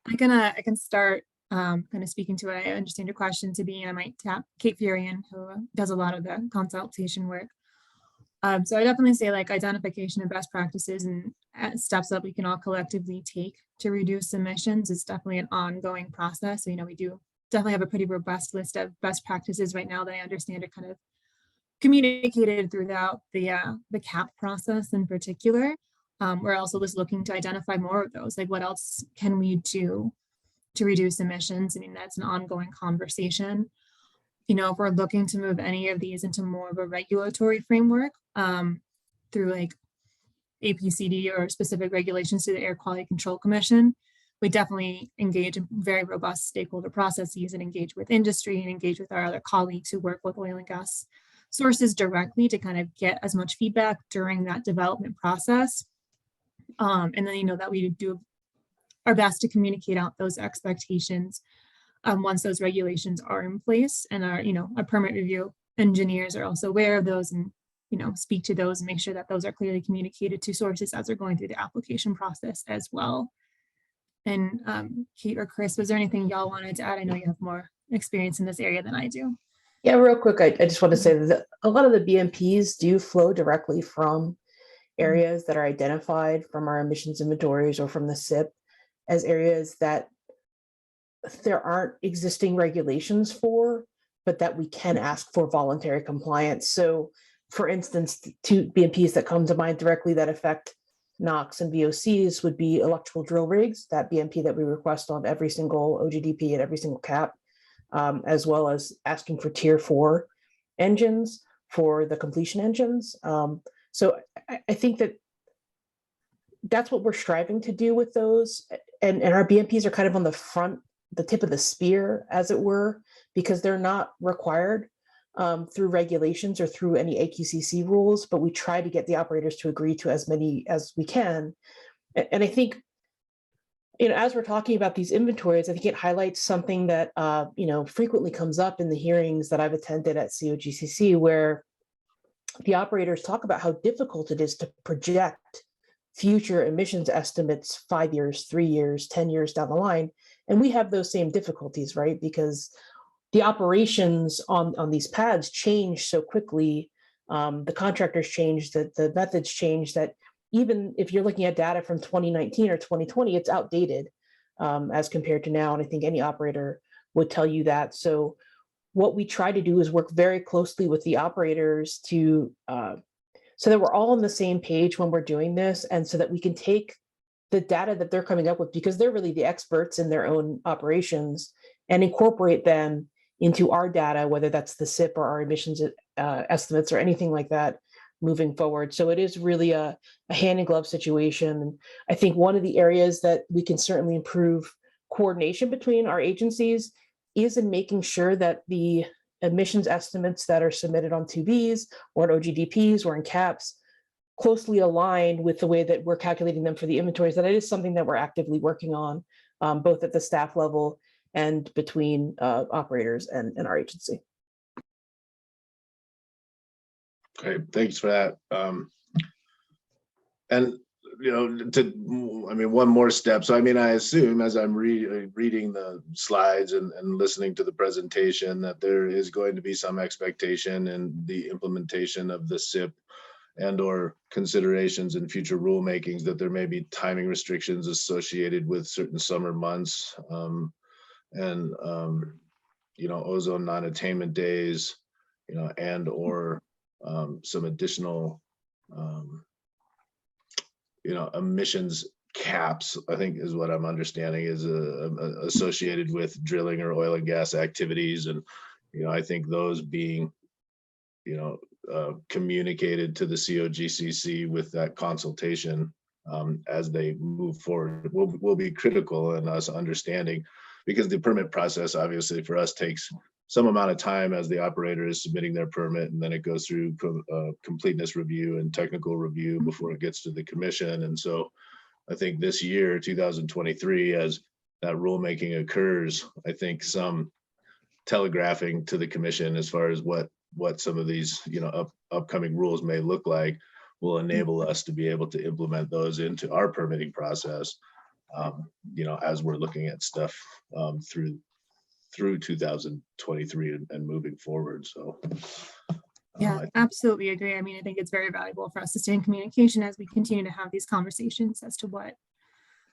I can start kind of speaking to what I understand your question to be, and I might tap Kate Furian, who does a lot of the consultation work. So I definitely say identification of best practices and steps that we can all collectively take to reduce emissions is definitely an ongoing process. So, we do definitely have a pretty robust list of best practices right now that I understand are kind of communicated throughout the CAP process in particular. We're also just looking to identify more of those, what else can we do to reduce emissions? I mean, that's an ongoing conversation. If we're looking to move any of these into more of a regulatory framework through APCD or specific regulations to the Air Quality Control Commission, we definitely engage in very robust stakeholder processes and engage with industry and engage with our other colleagues who work with oil and gas sources directly to kind of get as much feedback during that development process. And then, that we do our best to communicate out those expectations once those regulations are in place, and our permit review engineers are also aware of those and, speak to those and make sure that those are clearly communicated to sources as they're going through the application process as well. And Kate or Chris, was there anything y'all wanted to add? I know you have more experience in this area than I do.
Yeah, real quick, I just want to say that a lot of the BMPs do flow directly from areas that are identified from our emissions inventories or from the SIP as areas that there aren't existing regulations for, but that we can ask for voluntary compliance. So for instance, two BMPs that come to mind directly that affect NOx and VOCs would be electrical drill rigs, that BMP that we request on every single OGDP and every single CAP, as well as asking for tier 4 engines for the completion engines. So I think that that's what we're striving to do with those. And our BMPs are kind of on the tip of the spear, as it were, because they're not required through regulations or through any AQCC rules, but we try to get the operators to agree to as many as we can. And I think, as we're talking about these inventories, I think it highlights something that, frequently comes up in the hearings that I've attended at COGCC, where the operators talk about how difficult it is to project future emissions estimates 5 years, 3 years, 10 years down the line. And we have those same difficulties, right? Because the operations on these pads change so quickly. The contractors change, the methods change, that even if you're looking at data from 2019 or 2020, it's outdated as compared to now. And I think any operator would tell you that. So what we try to do is work very closely with the operators to so that we're all on the same page when we're doing this, and so that we can take the data that they're coming up with, because they're really the experts in their own operations, and incorporate them into our data, whether that's the SIP or our emissions estimates or anything like that moving forward. So it is really a hand in glove situation. And I think one of the areas that we can certainly improve coordination between our agencies is in making sure that the emissions estimates that are submitted on 2Bs or in OGDPs or in CAPs closely aligned with the way that we're calculating them for the inventories. That it is something that we're actively working on, both at the staff level and between operators and our agency.
Okay, thanks for that. And one more step. So I assume as I'm reading the slides and listening to the presentation that there is going to be some expectation in the implementation of the SIP and or considerations in future rulemakings that there may be timing restrictions associated with certain summer months and ozone non-attainment days, and or some additional emissions caps, I think is what I'm understanding, is associated with drilling or oil and gas activities. And, I think those being, communicated to the COGCC with that consultation as they move forward will be critical in us understanding, because the permit process obviously for us takes some amount of time as the operator is submitting their permit, and then it goes through completeness review and technical review before it gets to the commission. And so I think this year, 2023, as that rulemaking occurs, I think some telegraphing to the commission as far as what some of these upcoming rules may look like will enable us to be able to implement those into our permitting process, as we're looking at stuff through 2023 and moving forward. So
yeah, absolutely agree. I think it's very valuable for us to stay in communication as we continue to have these conversations as to what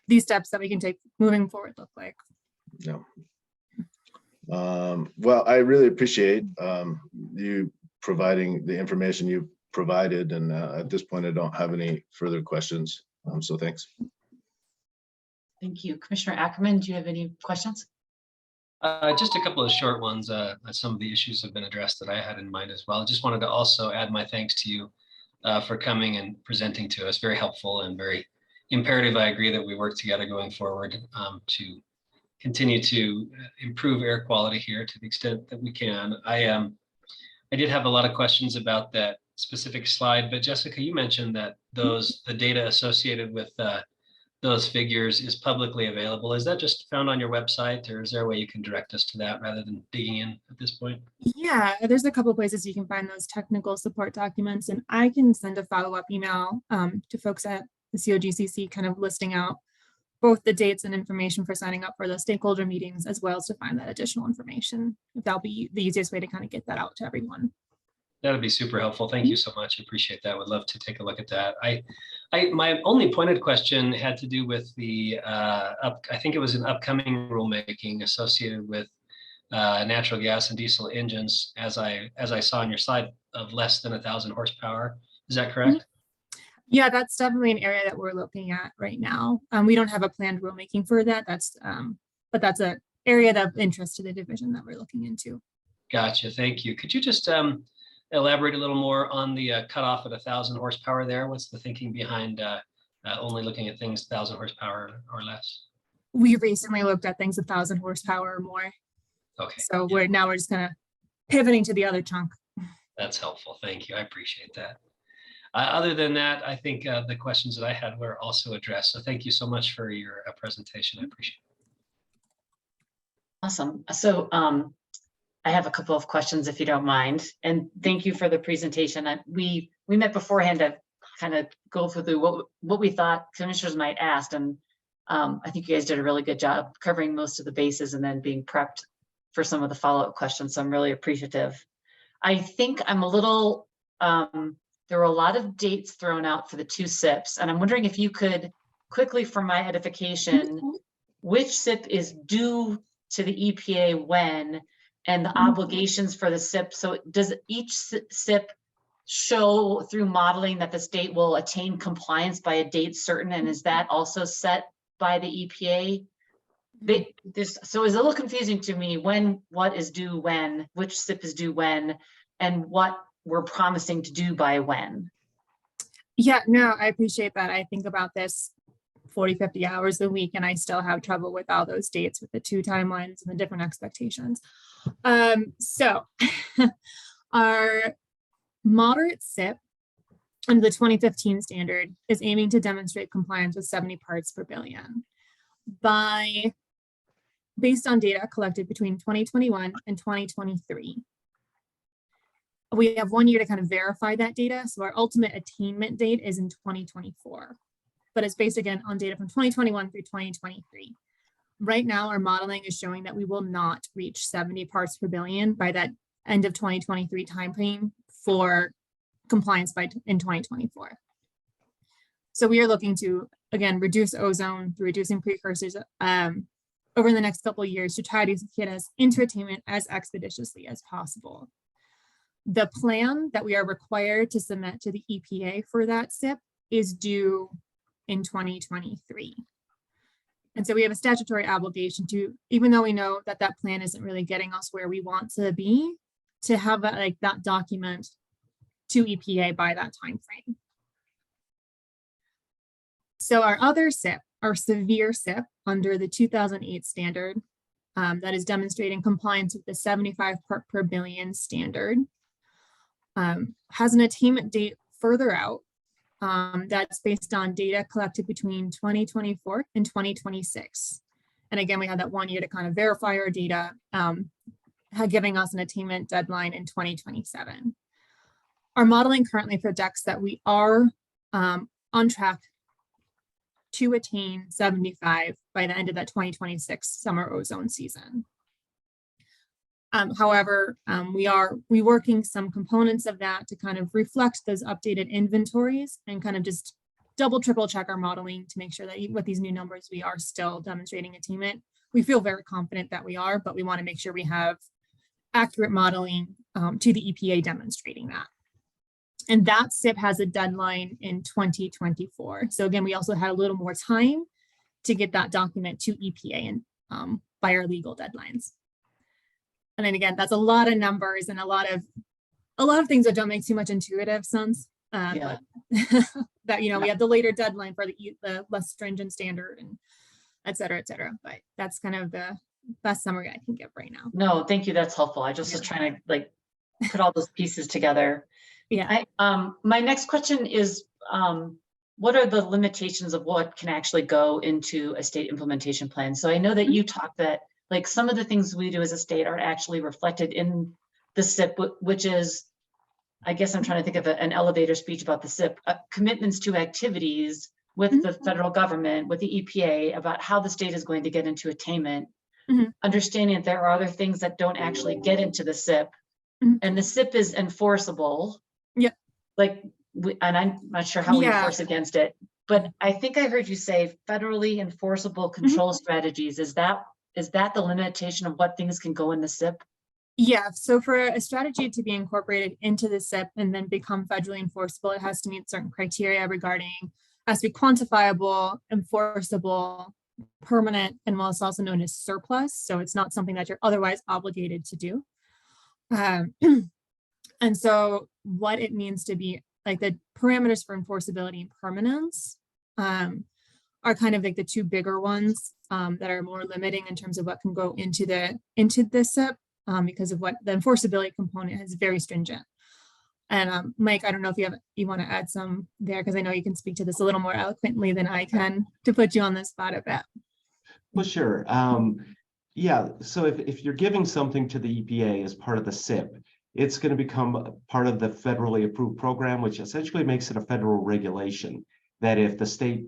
these steps that we can take moving forward look like.
Yeah. Well, I really appreciate you providing the information you provided, and at this point I don't have any further questions, so thanks.
Thank you. Commissioner Ackerman, do you have any questions?
Just a couple of short ones. Some of the issues have been addressed that I had in mind as well. Just wanted to also add my thanks to you for coming and presenting to us. Very helpful and very imperative. I agree that we work together going forward to continue to improve air quality here to the extent that we can. I did have a lot of questions about that specific slide, but Jessica, you mentioned that the data associated with those figures is publicly available. Is that just found on your website, or is there a way you can direct us to that rather than digging in at this point?
Yeah, there's a couple places you can find those technical support documents, and I can send a follow-up email to folks at the COGCC kind of listing out both the dates and information for signing up for the stakeholder meetings, as well as to find that additional information. That'll be the easiest way to kind of get that out to everyone.
That'd be super helpful. Thank you so much. Appreciate that. Would love to take a look at that. My only pointed question had to do with the I think it was an upcoming rulemaking associated with natural gas and diesel engines, as I saw on your slide, of less than 1,000 horsepower. Is that correct?
Yeah, that's definitely an area that we're looking at right now. We don't have a planned rulemaking for that. But that's an area of interest to the division that we're looking into.
Gotcha. Thank you. Could you just elaborate a little more on the cutoff at 1,000 horsepower there? What's the thinking behind only looking at things 1,000 horsepower or less?
We recently looked at things 1,000 horsepower or more.
Okay.
So we're just kind of pivoting to the other chunk.
That's helpful. Thank you. I appreciate that. Other than that, I think the questions that I had were also addressed. So thank you so much for your presentation. I appreciate it.
Awesome. So I have a couple of questions, if you don't mind, and thank you for the presentation. We met beforehand to kind of go through what we thought commissioners might ask, and I think you guys did a really good job covering most of the bases and then being prepped for some of the follow-up questions. So I'm really appreciative. I think I'm a little, there were a lot of dates thrown out for the 2 SIPs, and I'm wondering if you could quickly, for my edification, which SIP is due to the EPA when, and the obligations for the SIP. So does each SIP show through modeling that the state will attain compliance by a date certain, and is that also set by the EPA? So it's a little confusing to me what is due when, which SIP is due when, and what we're promising to do by when.
Yeah, no, I appreciate that. I think about this 40, 50 hours a week, and I still have trouble with all those dates with the 2 timelines and the different expectations. So our moderate SIP under the 2015 standard is aiming to demonstrate compliance with 70 parts per billion based on data collected between 2021 and 2023. We have 1 year to kind of verify that data. So our ultimate attainment date is in 2024, but it's based again on data from 2021 through 2023. Right now, our modeling is showing that we will not reach 70 parts per billion by that end of 2023 timeframe for compliance in 2024. So we are looking to, again, reduce ozone through reducing precursors over the next couple of years to try to get us into attainment as expeditiously as possible. The plan that we are required to submit to the EPA for that SIP is due in 2023. And so we have a statutory obligation to, even though we know that that plan isn't really getting us where we want to be, to have that document to EPA by that time frame. So our other SIP, our severe SIP under the 2008 standard, that is demonstrating compliance with the 75 part per billion standard, has an attainment date further out. That's based on data collected between 2024 and 2026. And again, we had that 1 year to kind of verify our data, giving us an attainment deadline in 2027. Our modeling currently projects that we are on track to attain 75 by the end of that 2026 summer ozone season. However, we are reworking some components of that to kind of reflect those updated inventories and kind of just double, triple check our modeling to make sure that with these new numbers, we are still demonstrating attainment. We feel very confident that we are, but we want to make sure we have accurate modeling to the EPA demonstrating that. And that SIP has a deadline in 2024. So again, we also had a little more time to get that document to EPA and by our legal deadlines. And then again, that's a lot of numbers and a lot of things that don't make too much intuitive sense.
Yeah.
That, we have the later deadline for the less stringent standard and et cetera, but that's kind of the best summary I can give right now.
No, thank you. That's helpful. I just was trying to put all those pieces together.
Yeah.
My next question is, what are the limitations of what can actually go into a state implementation plan? So I know that you talked that some of the things we do as a state are actually reflected in the SIP, which is, I guess I'm trying to think of an elevator speech about the SIP, commitments to activities with the federal government, with the EPA, about how the state is going to get into attainment, understanding that there are other things that don't actually get into the SIP, and the SIP is enforceable.
Yeah.
Like, and I'm not sure how we
Yeah.
enforce against it, but I think I heard you say federally enforceable control strategies. Is that the limitation of what things can go in the SIP?
Yeah, so for a strategy to be incorporated into the SIP and then become federally enforceable, it has to meet certain criteria regarding, has to be quantifiable, enforceable, permanent, and well, it's also known as surplus. So it's not something that you're otherwise obligated to do. And so what it means to be like the parameters for enforceability and permanence are kind of like the two bigger ones that are more limiting in terms of what can go into the SIP. Because of what the enforceability component is very stringent. And Mike, I don't know if you want to add some there, because I know you can speak to this a little more eloquently than I can to put you on the spot a bit.
Well, sure. Yeah, so if you're giving something to the EPA as part of the SIP, it's going to become part of the federally approved program, which essentially makes it a federal regulation. That if the state,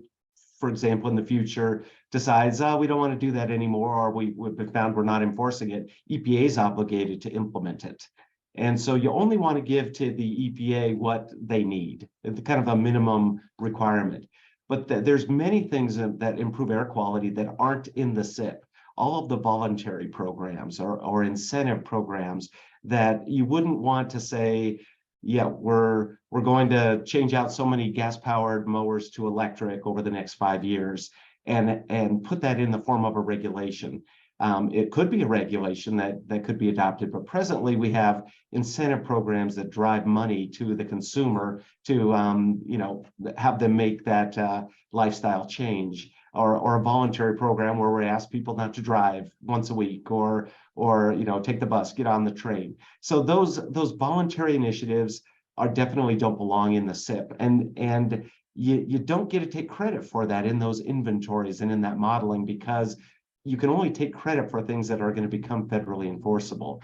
for example, in the future decides, oh, we don't want to do that anymore, or we've found we're not enforcing it, EPA is obligated to implement it. And so you only want to give to the EPA what they need, kind of a minimum requirement. But there's many things that improve air quality that aren't in the SIP. All of the voluntary programs or incentive programs that you wouldn't want to say, yeah, we're going to change out so many gas-powered mowers to electric over the next 5 years, and put that in the form of a regulation. It could be a regulation that could be adopted, but presently we have incentive programs that drive money to the consumer to have them make that lifestyle change, or a voluntary program where we ask people not to drive once a week, or take the bus, get on the train. So those voluntary initiatives definitely don't belong in the SIP, and you don't get to take credit for that in those inventories and in that modeling, because you can only take credit for things that are going to become federally enforceable.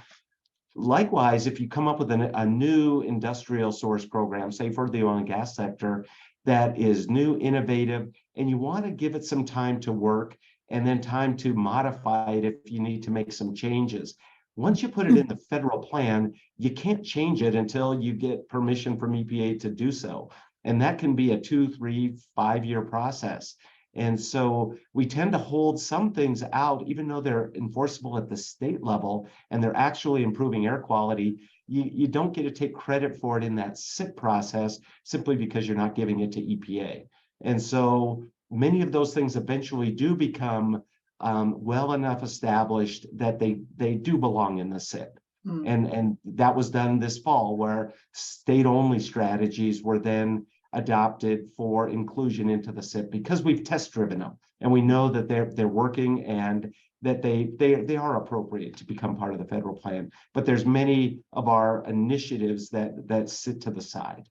Likewise, if you come up with a new industrial source program, say for the oil and gas sector, that is new, innovative, and you want to give it some time to work and then time to modify it if you need to make some changes. Once you put it in the federal plan, you can't change it until you get permission from EPA to do so. And that can be a 2, 3, 5 year process. And so we tend to hold some things out, even though they're enforceable at the state level and they're actually improving air quality. You don't get to take credit for it in that SIP process simply because you're not giving it to EPA. And so many of those things eventually do become well enough established that they do belong in the SIP. And that was done this fall, where state-only strategies were then adopted for inclusion into the SIP, because we've test-driven them and we know that they're working and that they are appropriate to become part of the federal plan. But there's many of our initiatives that sit to the side.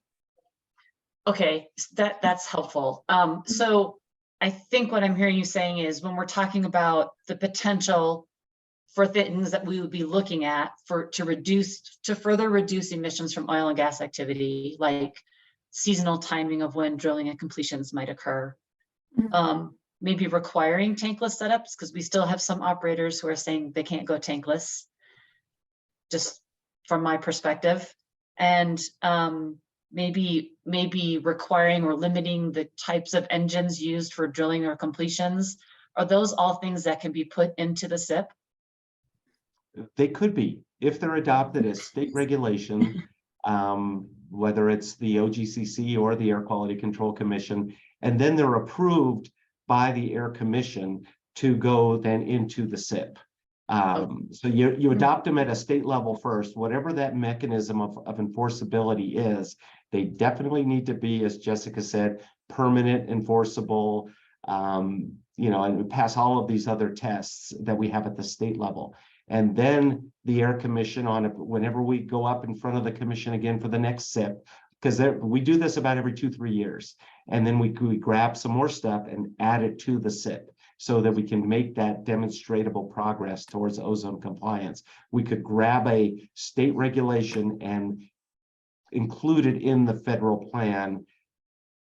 Okay, that's helpful. So I think what I'm hearing you saying is, when we're talking about the potential for things that we would be looking at to further reduce emissions from oil and gas activity, like seasonal timing of when drilling and completions might occur, maybe requiring tankless setups, because we still have some operators who are saying they can't go tankless, just from my perspective, and maybe requiring or limiting the types of engines used for drilling or completions. Are those all things that can be put into the SIP?
They could be, if they're adopted as state regulation, whether it's the COGCC or the Air Quality Control Commission, and then they're approved by the Air Commission to go then into the SIP. So you adopt them at a state level first, whatever that mechanism of enforceability is. They definitely need to be, as Jessica said, permanent, enforceable, and pass all of these other tests that we have at the state level. And then the Air Commission, whenever we go up in front of the commission again for the next SIP, because we do this about every 2-3 years, and then we grab some more stuff and add it to the SIP so that we can make that demonstrable progress towards ozone compliance. We could grab a state regulation and include it in the federal plan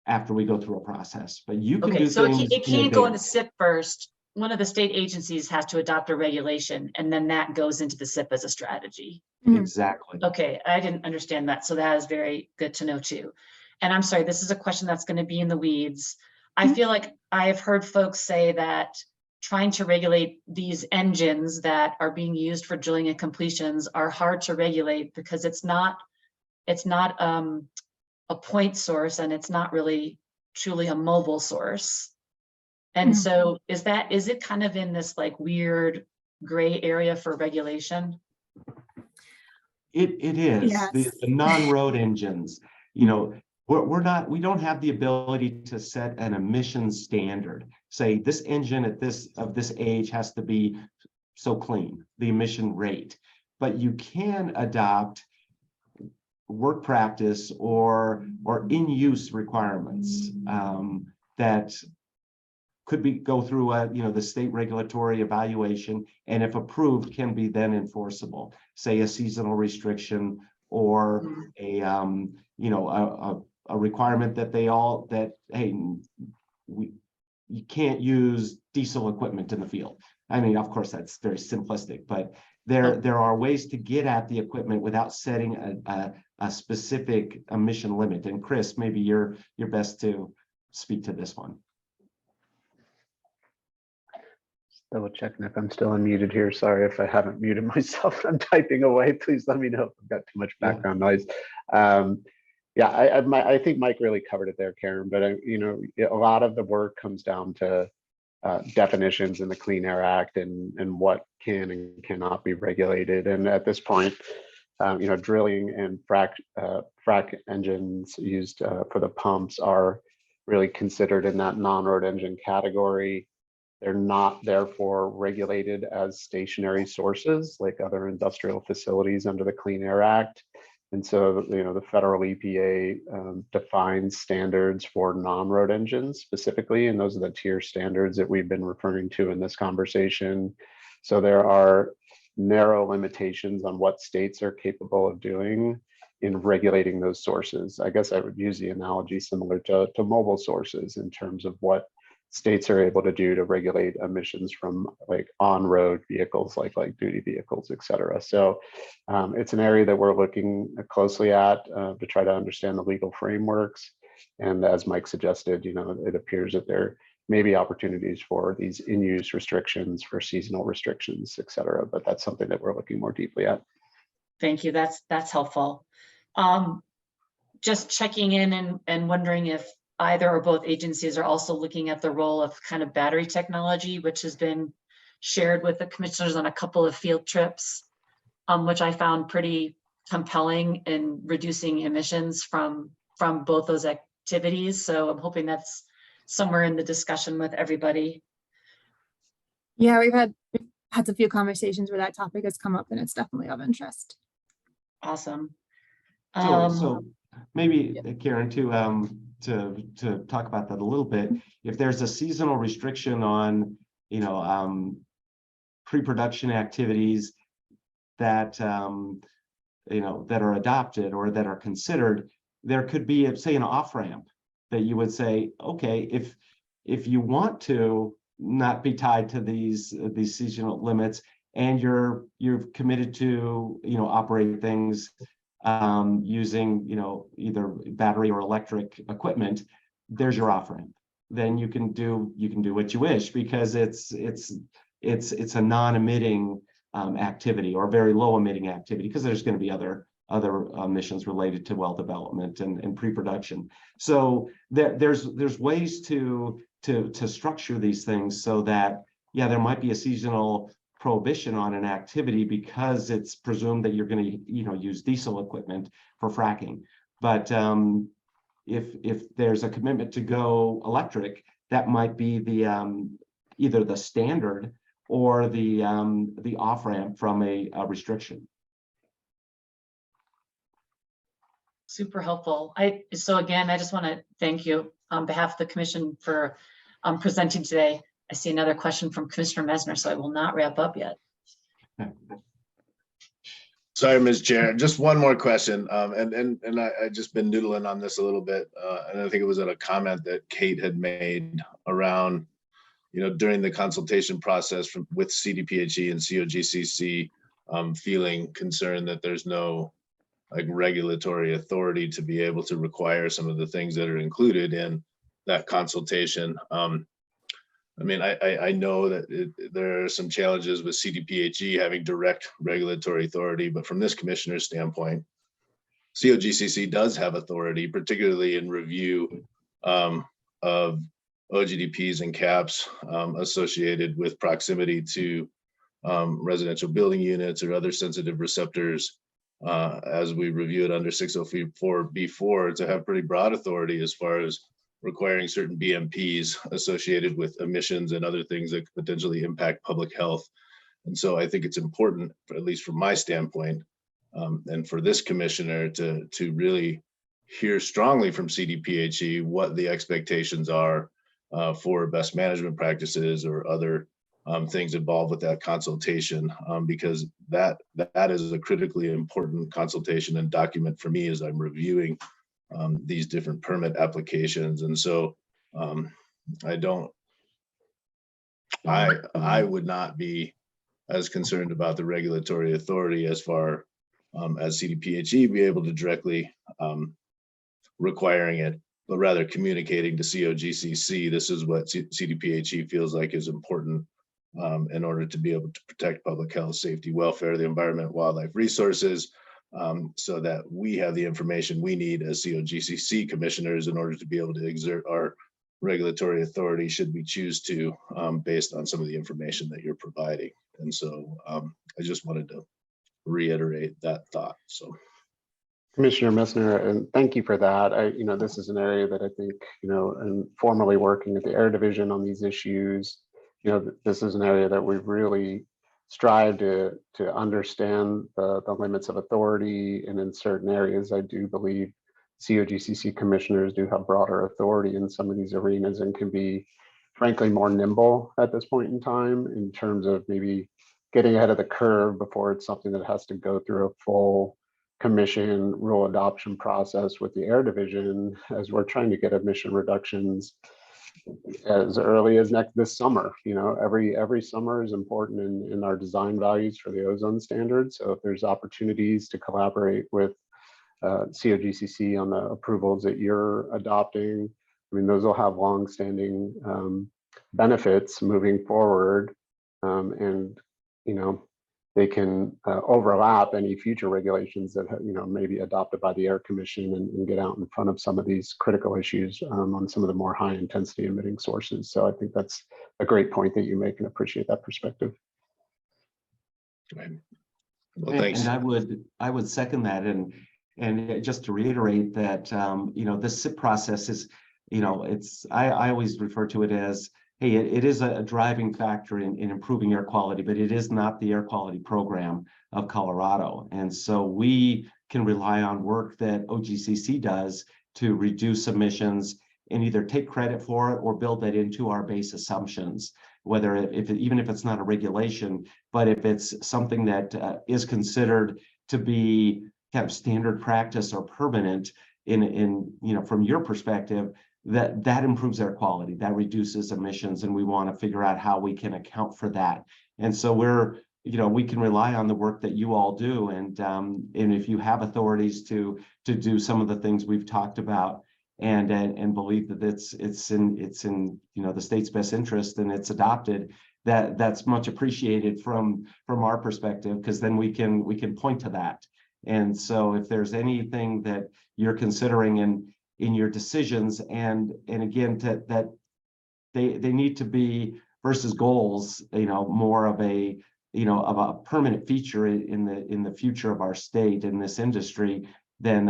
after we go through a process, but you can
Okay,
do
so
things.
it
in
can't go into
advance.
SIP first. One of the state agencies has to adopt a regulation, and then that goes into the SIP as a strategy.
Mhm.
Exactly.
Okay, I didn't understand that, so that is very good to know too. And I'm sorry, this is a question that's going to be in the weeds. I
Mhm.
feel like I have heard folks say that trying to regulate these engines that are being used for drilling and completions are hard to regulate because it's not a point source, and it's not really truly a mobile source. And
Mhm.
so is it kind of in this like weird gray area for regulation?
It is
Yes.
the non-road engines, you know, we don't have the ability to set an emissions standard. Say this engine at this age has to be so clean, the emission rate, but you can adopt work practice or in-use requirements that could go through the state regulatory evaluation, and if approved, can be then enforceable. Say a seasonal restriction or a requirement that hey, you can't use diesel equipment in the field. I mean, of course, that's very simplistic, but there are ways to get at the equipment without setting a specific emission limit. And Chris, maybe you're best to speak to this one.
Double checking if I'm still unmuted here. Sorry if I haven't muted myself. I'm typing away. Please let me know if I've got too much background noise. Yeah, I think Mike really covered it there, Karen. But a lot of the work comes down to definitions in the Clean Air Act and what can and cannot be regulated. And at this point, drilling and frac engines used for the pumps are really considered in that non-road engine category. They're not therefore regulated as stationary sources like other industrial facilities under the Clean Air Act. And so, the federal EPA defines standards for non-road engines specifically, and those are the tier standards that we've been referring to in this conversation. So there are narrow limitations on what states are capable of doing in regulating those sources. I guess I would use the analogy similar to mobile sources in terms of what states are able to do to regulate emissions from like on-road vehicles, like duty vehicles, et cetera. So it's an area that we're looking closely at to try to understand the legal frameworks. And as Mike suggested, it appears that there may be opportunities for these in-use restrictions, for seasonal restrictions, et cetera. But that's something that we're looking more deeply at.
Thank you. That's helpful. Just checking in and wondering if either or both agencies are also looking at the role of kind of battery technology, which has been shared with the commissioners on a couple of field trips, which I found pretty compelling in reducing emissions from both those activities. So I'm hoping that's somewhere in the discussion with everybody.
Yeah, we've had a few conversations where that topic has come up, and it's definitely of interest.
Awesome.
So maybe Karen, to talk about that a little bit, if there's a seasonal restriction on pre-production activities that that are adopted or that are considered, there could be say an off-ramp that you would say, okay, if you want to not be tied to these seasonal limits and you're committed to operate things using either battery or electric equipment, there's your off-ramp. Then you can do what you wish, because it's a non-emitting activity or very low emitting activity, because there's going to be other emissions related to well development and pre-production. So there's ways to structure these things so that there might be a seasonal prohibition on an activity because it's presumed that you're going to use diesel equipment for fracking. But if there's a commitment to go electric, that might be the either the standard or the off-ramp from a restriction.
Super helpful. So again, I just want to thank you on behalf of the commission for presenting today. I see another question from Commissioner Messner, so I will not wrap up yet.
Sorry, Ms. Chair, just one more question. And I just been noodling on this a little bit. And I think it was at a comment that Kate had made around, during the consultation process with CDPHE and COGCC, feeling concerned that there's no like regulatory authority to be able to require some of the things that are included in that consultation. I mean, I know that there are some challenges with CDPHE having direct regulatory authority, but from this commissioner's standpoint, COGCC does have authority, particularly in review of OGDPs and caps associated with proximity to residential building units or other sensitive receptors, as we review it under 604B4, to have pretty broad authority as far as requiring certain BMPs associated with emissions and other things that could potentially impact public health. And so I think it's important, at least from my standpoint, and for this commissioner to really hear strongly from CDPHE what the expectations are for best management practices or other things involved with that consultation, because that is a critically important consultation and document for me as I'm reviewing these different permit applications. And so I would not be as concerned about the regulatory authority as far as CDPHE be able to directly requiring it, but rather communicating to COGCC, this is what CDPHE feels like is important in order to be able to protect public health, safety, welfare, the environment, wildlife resources, so that we have the information we need as COGCC commissioners in order to be able to exert our regulatory authority should we choose to, based on some of the information that you're providing. And so I just wanted to reiterate that thought. So,
Commissioner Messner, and thank you for that. This is an area that I think, and formerly working at the Air Division on these issues, this is an area that we've really strive to understand the limits of authority, and in certain areas I do believe COGCC commissioners do have broader authority in some of these arenas and can be frankly more nimble at this point in time in terms of maybe getting ahead of the curve before it's something that has to go through a full commission rule adoption process with the Air Division, as we're trying to get emission reductions as early as this summer. Every summer is important in our design values for the ozone standard. So if there's opportunities to collaborate with COGCC on the approvals that you're adopting, those will have long-standing benefits moving forward, and they can overlap any future regulations that may be adopted by the Air Commission and get out in front of some of these critical issues on some of the more high intensity emitting sources. So I think that's a great point that you make and appreciate that perspective.
Well, thanks.
And I would second that. And just to reiterate that, the SIP process is, I always refer to it as, hey, it is a driving factor in improving air quality, but it is not the air quality program of Colorado. And so we can rely on work that OGCC does to reduce emissions and either take credit for it or build that into our base assumptions, whether even if it's not a regulation, but if it's something that is considered to be kind of standard practice or permanent in from your perspective, that improves air quality, that reduces emissions, and we want to figure out how we can account for that. And so we can rely on the work that you all do, and if you have authorities to do some of the things we've talked about, and believe that it's in the state's best interest and it's adopted, that's much appreciated from our perspective, because then we can point to that. And so if there's anything that you're considering in your decisions, and again, that they need to be versus goals, more of a permanent feature in the future of our state in this industry, then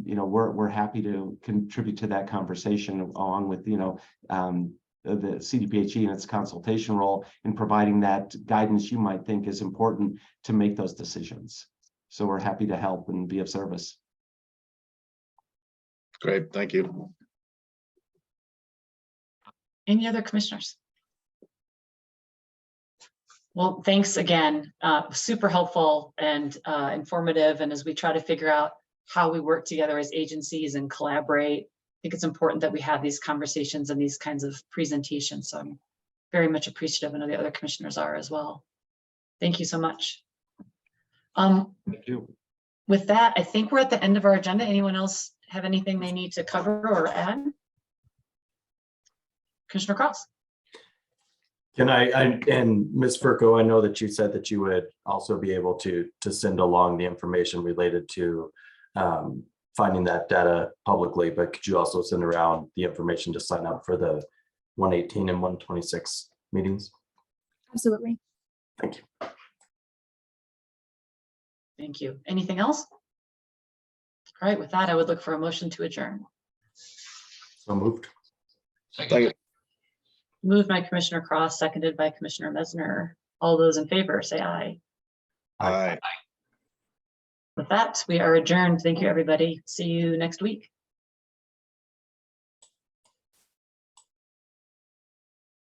we're happy to contribute to that conversation along with the CDPHE and its consultation role in providing that guidance you might think is important to make those decisions. So we're happy to help and be of service.
Great, thank you.
Any other commissioners? Well, thanks again. Super helpful and informative. And as we try to figure out how we work together as agencies and collaborate, I think it's important that we have these conversations and these kinds of presentations. So I'm very much appreciative. I know the other commissioners are as well. Thank you so much.
Thank you.
With that, I think we're at the end of our agenda. Anyone else have anything they need to cover or add? Commissioner Cross.
Can and Ms. Furco, I know that you said that you would also be able to send along the information related to finding that data publicly, but could you also send around the information to sign up for the 118 and 126 meetings?
Absolutely.
Thank you.
Thank you. Anything else? All right, with that, I would look for a motion to adjourn.
So moved.
Second.
Moved by Commissioner Cross, seconded by Commissioner Mesner. All those in favor, say aye.
Aye.
With that, we are adjourned. Thank you, everybody. See you next week.